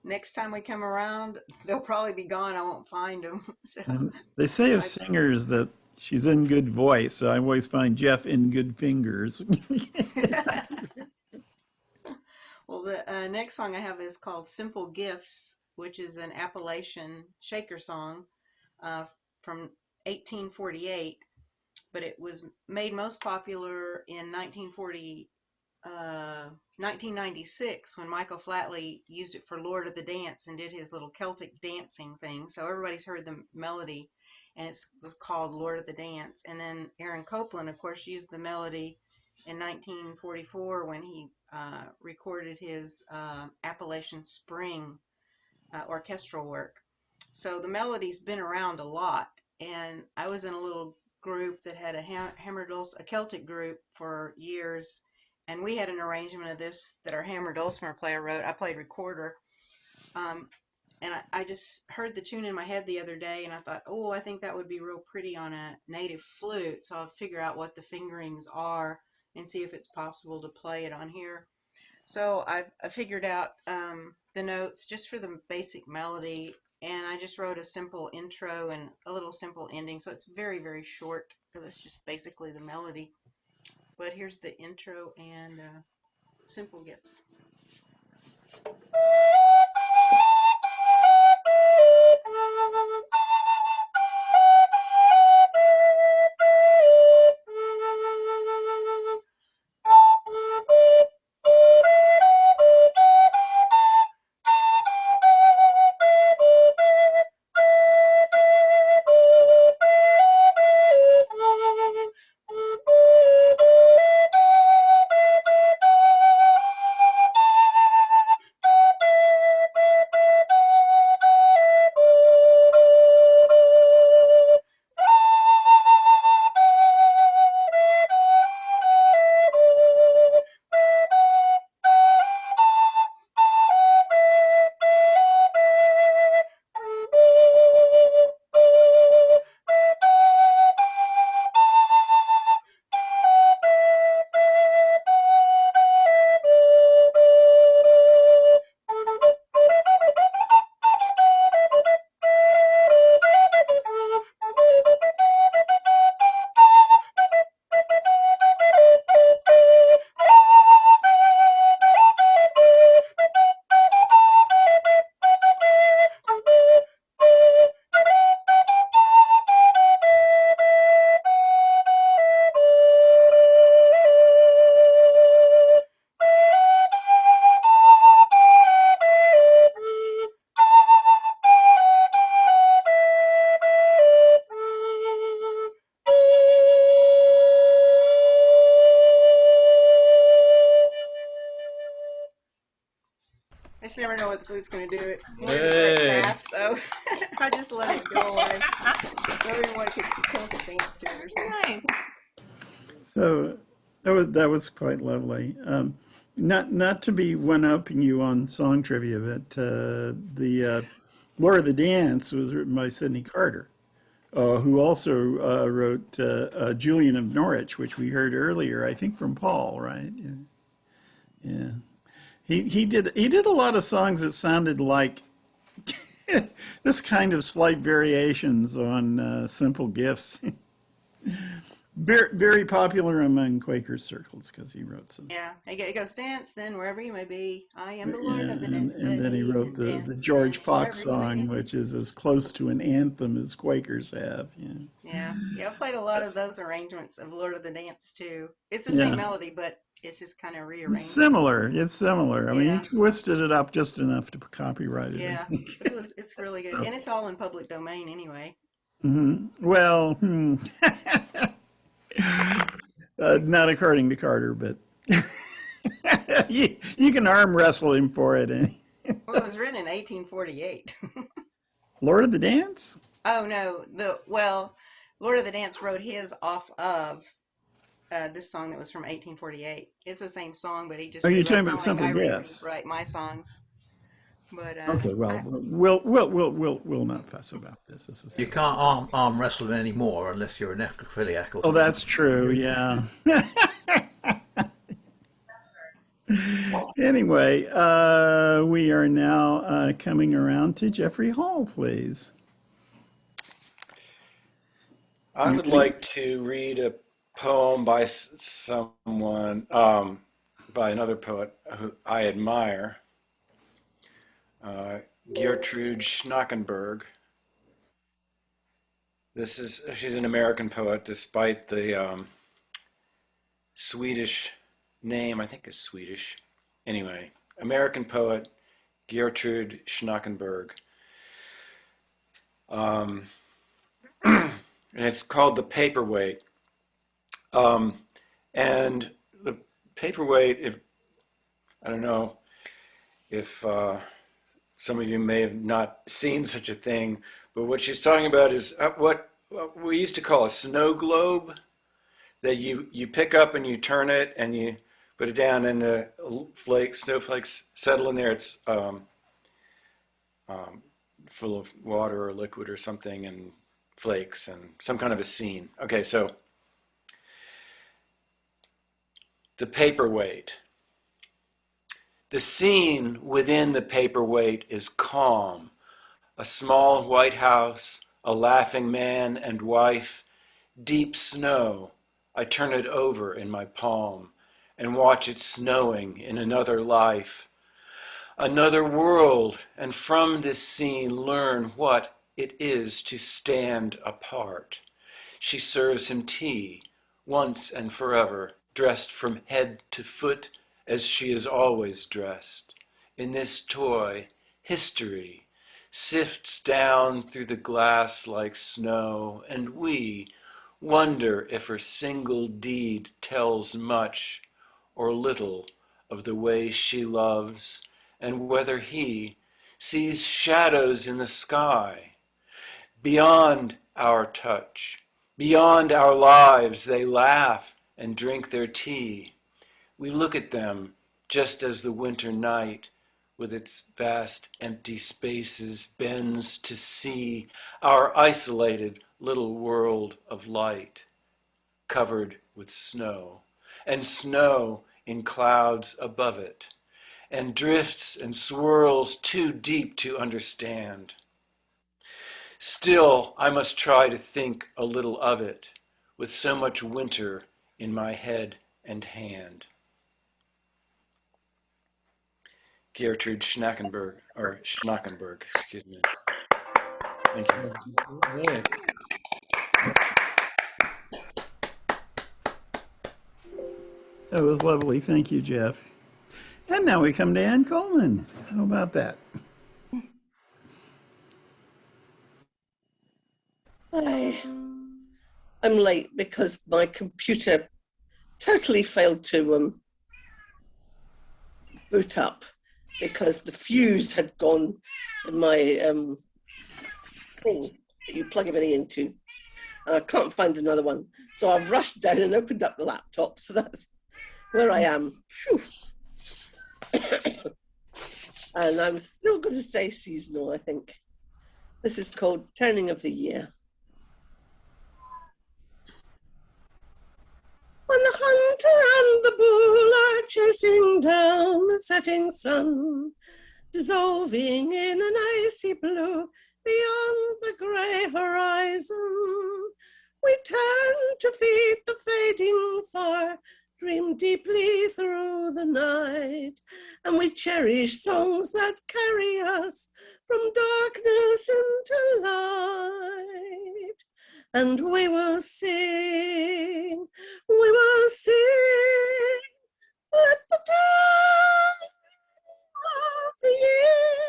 next time we come around, they'll probably be gone. I won't find them. So And they say of singers that she's in good voice. So I always find Jeff in good fingers. well, the next song I have is called "Simple Gifts," which is an Appalachian shaker song from 1848. But it was made most popular in 1996 when Michael Flatley used it for Lord of the Dance and did his little Celtic dancing thing. So everybody's heard the melody, and it was called Lord of the Dance. And then Aaron Copland, of course, used the melody in 1944 when he recorded his Appalachian Spring orchestral work. So the melody's been around a lot, and I was in a little group that had a hammered a Celtic group for years, and we had an arrangement of this that our hammered dulcimer player wrote. I played recorder, and I just heard the tune in my head the other day, and I thought, oh, I think that would be real pretty on a native flute, so I'll figure out what the fingerings are and see if it's possible to play it on here. So I figured out the notes just for the basic melody, and I just wrote a simple intro and a little simple ending. So it's very, very short because it's just basically the melody. But here's the intro and Simple Gifts. I just never know what the flute's going to do. It wanted to play Hey. it fast, so I just let it go away. So everyone could dance to it or something. Nice. So that was quite lovely. Not to be one-upping you on song trivia, but the Lord of the Dance was written by Sidney Carter, who also wrote Julian of Norwich, which we heard earlier, I think from Paul, right? Yeah. He did a lot of songs that sounded like this kind of slight variations on Simple Gifts. Very, very popular among Quaker circles because he wrote some. Yeah, it goes dance then wherever you may be. I am the Lord Yeah, of the and dance. then he wrote the George Fox song, which is as close to an anthem as Quakers have. Yeah. Yeah, I've played a lot of those arrangements of Lord of the Dance too. It's the Yeah. same melody, but it's just kind of rearranged. It's similar. I mean, Yeah. he twisted it up just enough to copyright it. Yeah, it's really good, and it's all in public domain anyway. Well, not according to Carter, but you can arm wrestle him for it. Well, it was written in 1848. Lord of the Dance? Oh no, Lord of the Dance wrote his off of this song that was from 1848. It's the same song, but he just. Are you rewrote talking it, about kind of Simple like Gifts? Right, my songs. But Okay, well, we'll not fuss about this. This is You can't arm wrestle anymore unless you're a necrophiliac or something. Oh, that's true. Yeah. Anyway, we are now coming around to Jeffrey Hall, please. I would like to read a poem by someone, by another poet who I admire, Gertrude Schnackenberg. She's an American poet, despite the Swedish name. I think it's Swedish. Anyway, American poet Gertrude Schnackenberg. And it's called The Paperweight. And the paperweight, I don't know if some of you may have not seen such a thing, but what she's talking about is what we used to call a snow globe, that you pick up and you turn it and you put it down and the snowflakes settle in there. It's full of water or liquid or something and flakes and some kind of a scene. Okay, so the paperweight. The scene within the paperweight is calm. A small white house, a laughing man and wife, deep snow. I turn it over in my palm and watch it snowing in another life, another world, and from this scene learn what it is to stand apart. She serves him tea, once and forever, dressed from head to foot as she is always dressed. In this toy, history sifts down through the glass like snow, and we wonder if her single deed tells much or little of the way she loves, and whether he sees shadows in the sky. Beyond our touch, beyond our lives, they laugh and drink their tea. We look at them just as the winter night, with its vast empty spaces, bends to see our isolated little world of light, covered with snow, and snow in clouds above it, and drifts and swirls too deep to understand. Still, I must try to think a little of it, with so much winter in my head and hand. Gertrude Schnackenberg, excuse me. Thank you. That was lovely. Thank you, Jeff. And now we come to Ann Coleman. How about that? I'm late because my computer totally failed to boot up. because the fuse had gone in my thing that you plug everything into. And I can't find another one. So I've rushed down and opened up the laptop. So that's where I am. Phew. And I'm still going to stay seasonal, I think. This is called Turning of the Year. When the hunter and the bull are chasing down the setting sun, dissolving in an icy blue beyond the grey horizon, we turn to feed the fading fire, dream deeply through the night, and we cherish songs that carry us from darkness into light. And we will sing, let the time of the year,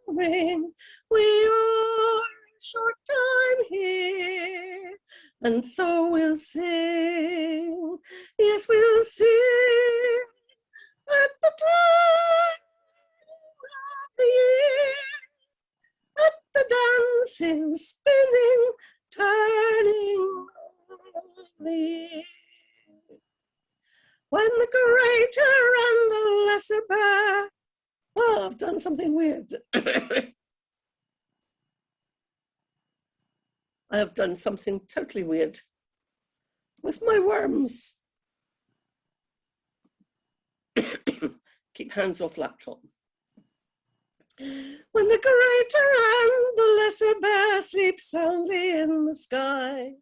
knowing we are a short time here, and so we'll sing, yes, we'll sing at the time of the year, at the dancing, spinning, turning of the year. When the greater and the lesser bear, oh, I've done something weird. I have done something totally weird with my worms. Keep hands off laptop. When the greater and the lesser bear sleep soundly in the sky,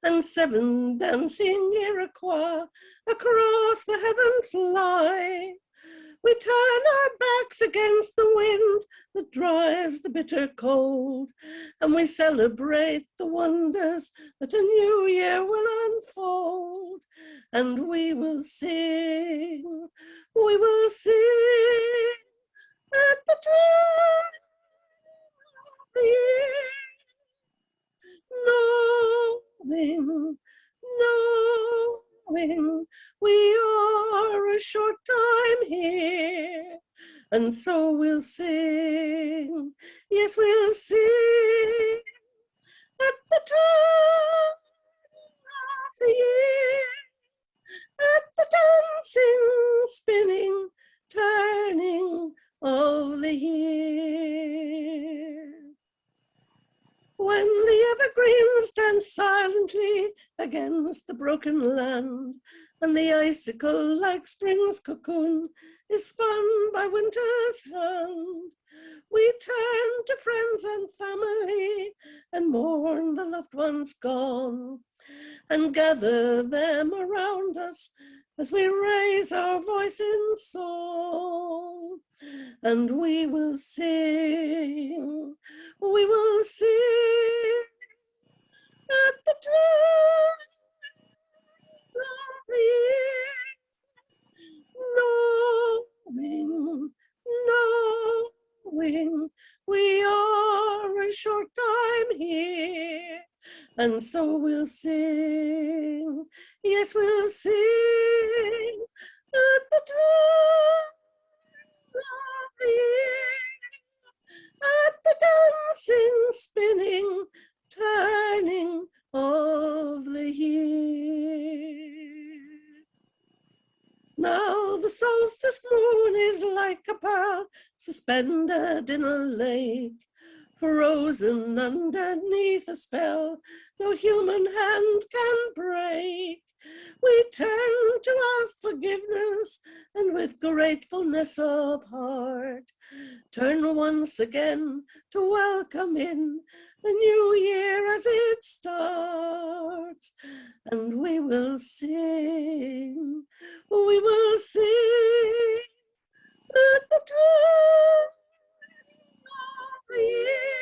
and 7 dancing Iroquois across the heaven fly, we turn our backs against the wind that drives the bitter cold, and we celebrate the wonders that a new year will unfold. And we will sing at the turn of the year, knowing we are a short time here, and so we'll sing, yes, we'll sing at the turn of the year, at the dancing, spinning, turning of the year. When the evergreens dance silently against the broken land, and the icicle like spring's cocoon is spun by winter's hand, we turn to friends and family and mourn the loved ones gone, and gather them around us as we raise our voice in song. And we will sing at the turn of the year, knowing we are a short time here, and so we'll sing, yes, we'll sing at the turn of the year, at the dancing, spinning, turning of the year. Now the solstice moon is like a pearl suspended in a lake, frozen underneath a spell no human hand can break. We turn to ask forgiveness, and with gratefulness of heart, turn once again to welcome in the new year as it starts. And we will sing at the turn of the year,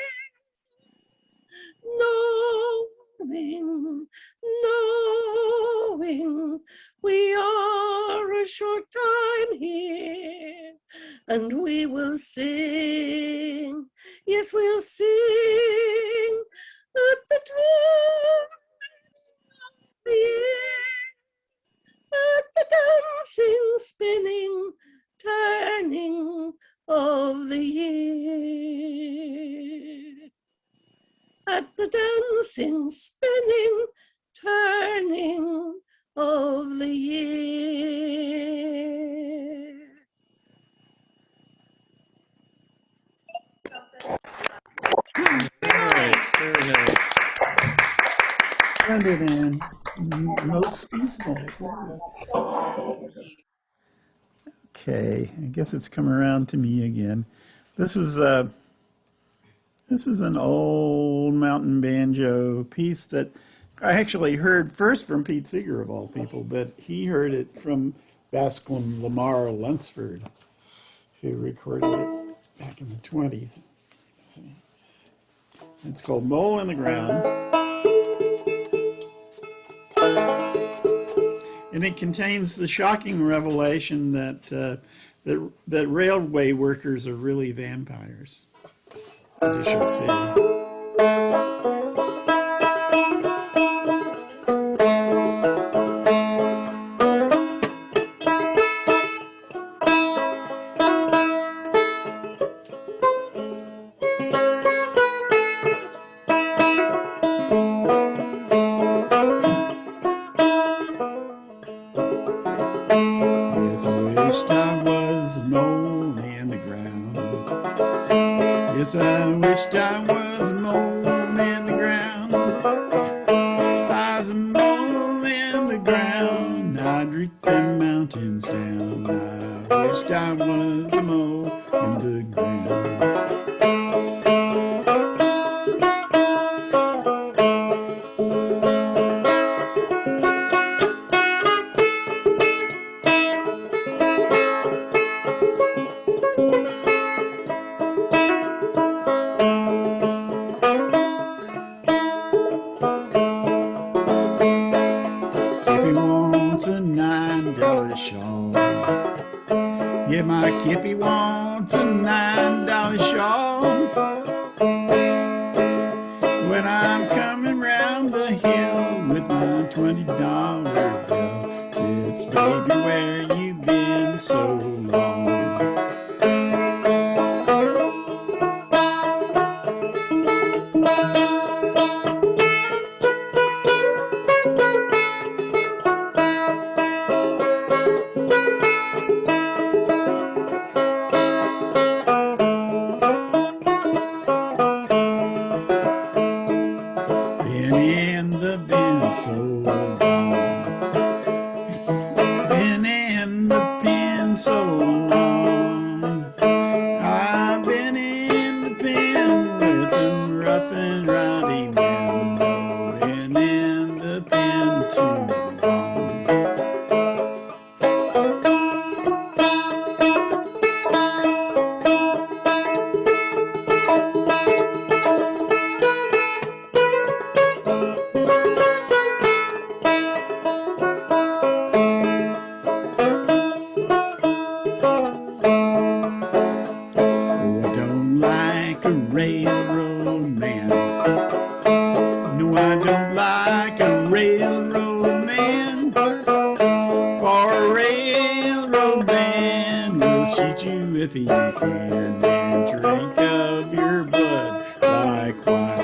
knowing we are a short time here, and we will sing, yes, we'll sing at the turn of the year, racing, spinning, turning of the year. Nice, very nice. Splendid and most seasonal. Okay, I guess it's come around to me again. This is an old mountain banjo piece that I actually heard first from Pete Seeger of all people, but he heard it from Bascom Lamar Lunsford, who recorded it back in the 20s. It's called Mole in the Ground. And it contains the shocking revelation that railway workers are really vampires, as you should see. Yes, I wished I was a mole in the ground. Yes, I wished I was a mole in the ground. If I was a mole in the ground, I'd reach the mountains down. I wished I was a mole in the ground. Kippy wants a $9 shawl. Yeah, my Kippy wants a $9 shawl. When I'm coming round the hill with my $20 bill, it's baby, where you been so long? Been in the bin so long. Been in the bin so long. I've been in the bin with them rough and rowdy men. Been in the bin too long. Oh, I don't like a railroad man. No, I don't like a railroad man. For a railroad man will shoot you if he can and drink of your blood like wine.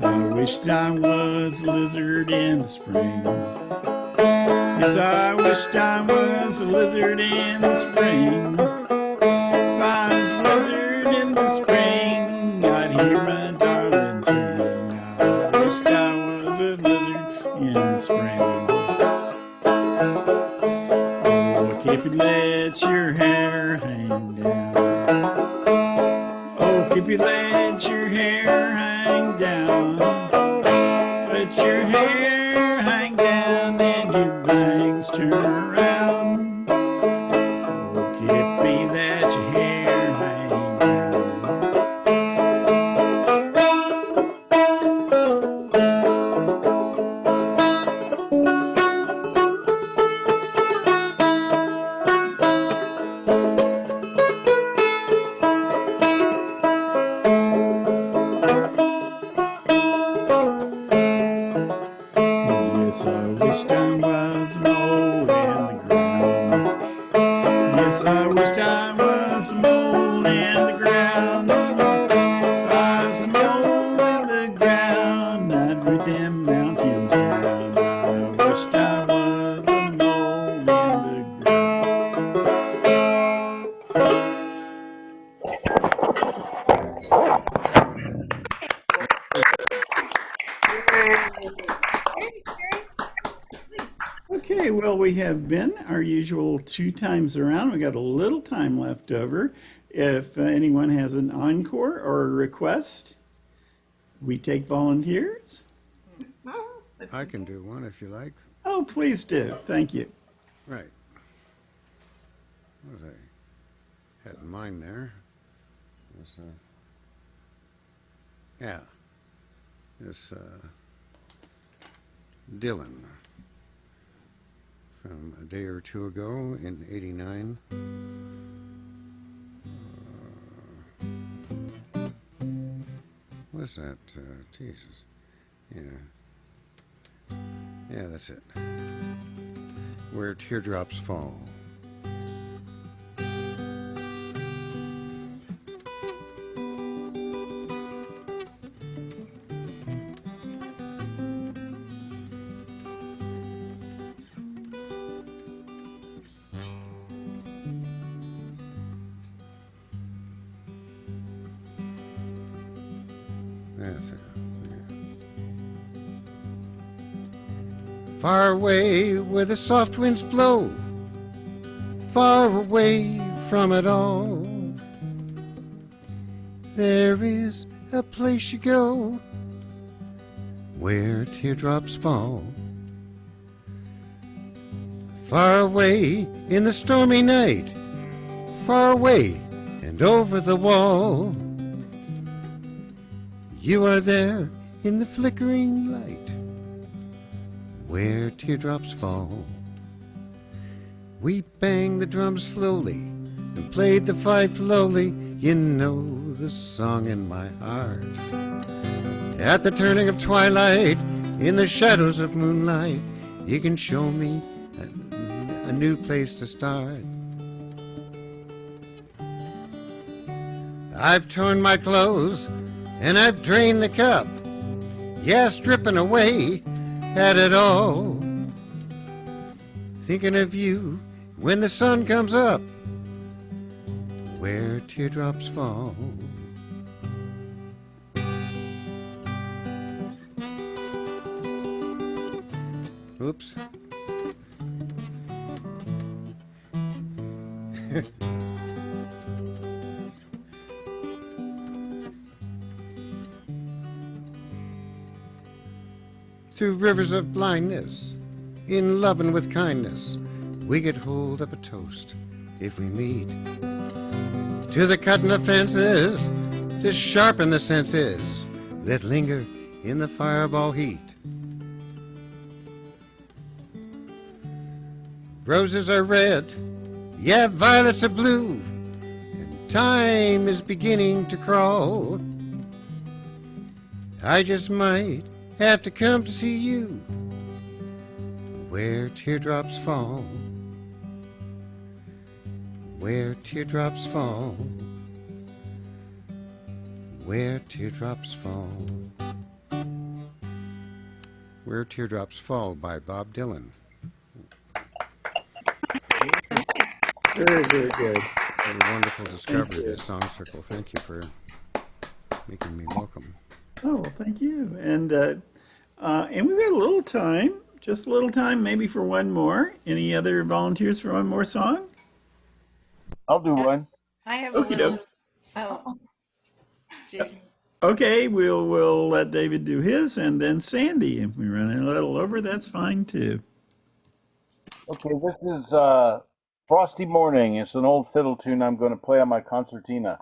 I wished I was a lizard in the spring. Yes, I wished I was a lizard in the spring. If I was a lizard in the spring, I'd hear my darling sing. I wished I was a lizard in the spring. Oh, Kippy, let your hair hang down. Oh, Kippy, let your hair hang down. Let your hair hang down and your bangs turn around. Oh, Kippy, let your hair hang down. wished I was a mole in the ground. Yes, I wished I was a mole in the ground. I was a mole in the ground. I'd root them mountains down. I wished I was a mole in the Okay, well, we have been our usual 2 times around. We got a little time left over. If anyone has an encore or a request, we take volunteers. I can do one if you like. Oh, please do. Thank you. Right. What was I had in mind there? Was, yeah. This Dylan from a day or two ago in '89. What's that? Jesus. Yeah. Yeah, that's it. Where Teardrops Fall. That's it. Far away where the soft winds blow, far away from it all, there is a place you go where teardrops fall. Far away in the stormy night, far away and over the wall, you are there in the flickering light where teardrops fall. We banged the drums slowly and played the fife lowly. You know the song in my heart. At the turning of twilight, in the shadows of moonlight, you can show me a new place to start. I've torn my clothes and I've drained the cup, yeah, stripping away at it all, thinking of you when the sun comes up where teardrops fall. Oops. Through rivers of blindness, in loving with kindness, we could hold up a toast if we meet. To the cutting of fences, to sharpen the senses that linger in the fireball heat. Roses are red, yeah, violets are blue, and time is beginning to crawl. I just might have to come to see you where teardrops fall, where teardrops fall, where teardrops fall. Where Teardrops Fall by Bob Dylan. Very, very good. What a wonderful discovery of this song circle. Thank you for making me welcome. Oh, well, thank you. And we've got a little time, just a little time, maybe for one more. Any other volunteers for one more song? I'll do one. I have Okey a little. doke. Oh. Gee. Okay, we'll let David do his, and then Sandy. If we run a little over, that's fine too. Okay, this is Frosty Morning. It's an old fiddle tune I'm going to play on my concertina.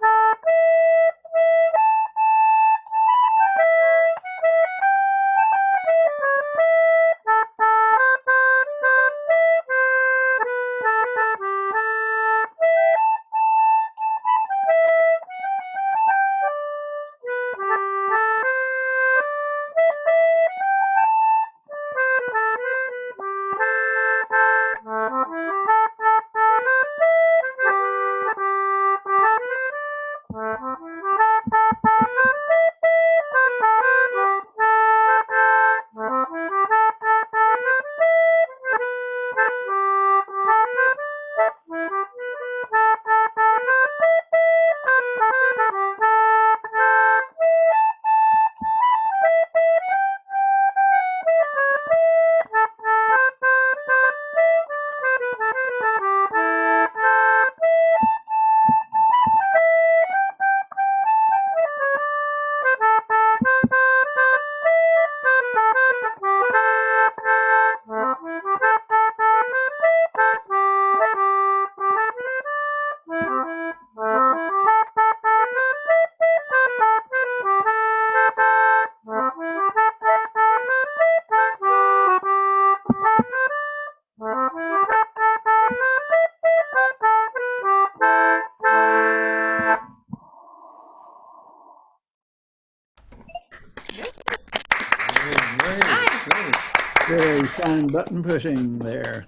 Nice, nice. Very fine button pushing there.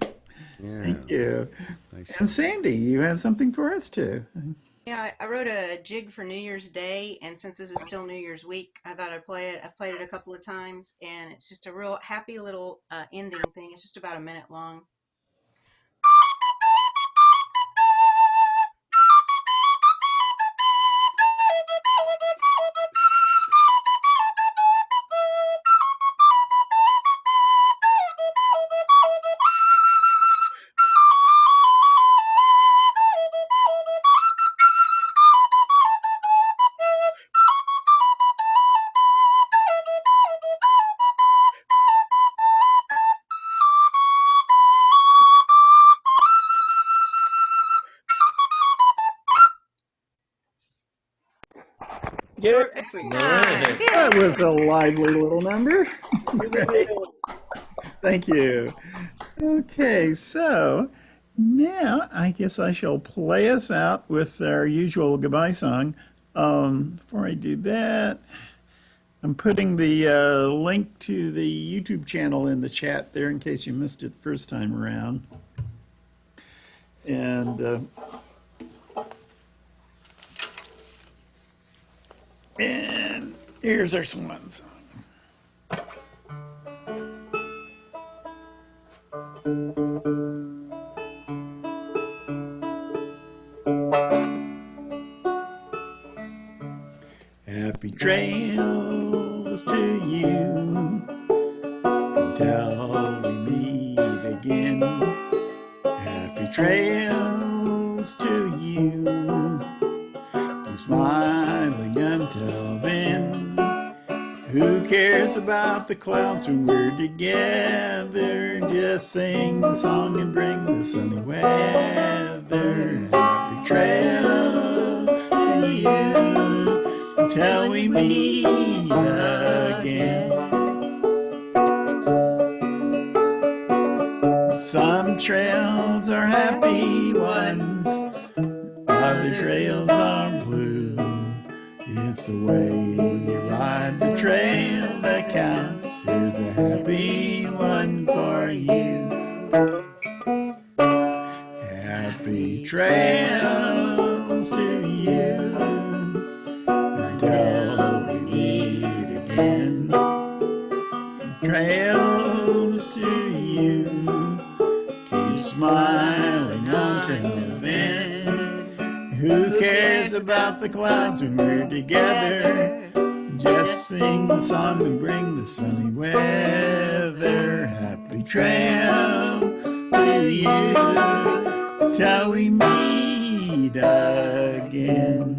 Yeah. Thank you. Nice. And Sandy, you have something for us too. Yeah, I wrote a jig for New Year's Day, and since this is still New Year's week, I thought I'd play it. I've played it a couple of times, and it's just a real happy little ending thing. It's just about a minute long. Short and sweet. That was a lively little number. Great. Thank you. Okay, so now I guess I shall play us out with our usual goodbye song. Before I do that, I'm putting the link to the YouTube channel in the chat there in case you missed it the first time around. And here's our swan song. Happy trails to you until we meet again. Happy trails to you. Keep smiling until then. Who cares about the clouds when we're together? Just sing the song and bring the sunny weather. Happy trails to you until we meet again. Some trails are happy ones, other trails are blue. It's the way you ride the trail that counts. Here's a happy one for you. Happy trails to you until we meet again. Trails to you, keep smiling until then. Who cares about the clouds when we're together? Just sing the song and bring the sunny weather. Happy trail to you till we meet again.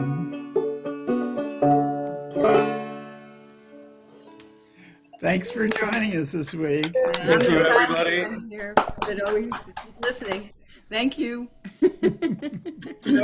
Thanks for joining us this week. Thank you, everybody. Here, but always listening. Thank you.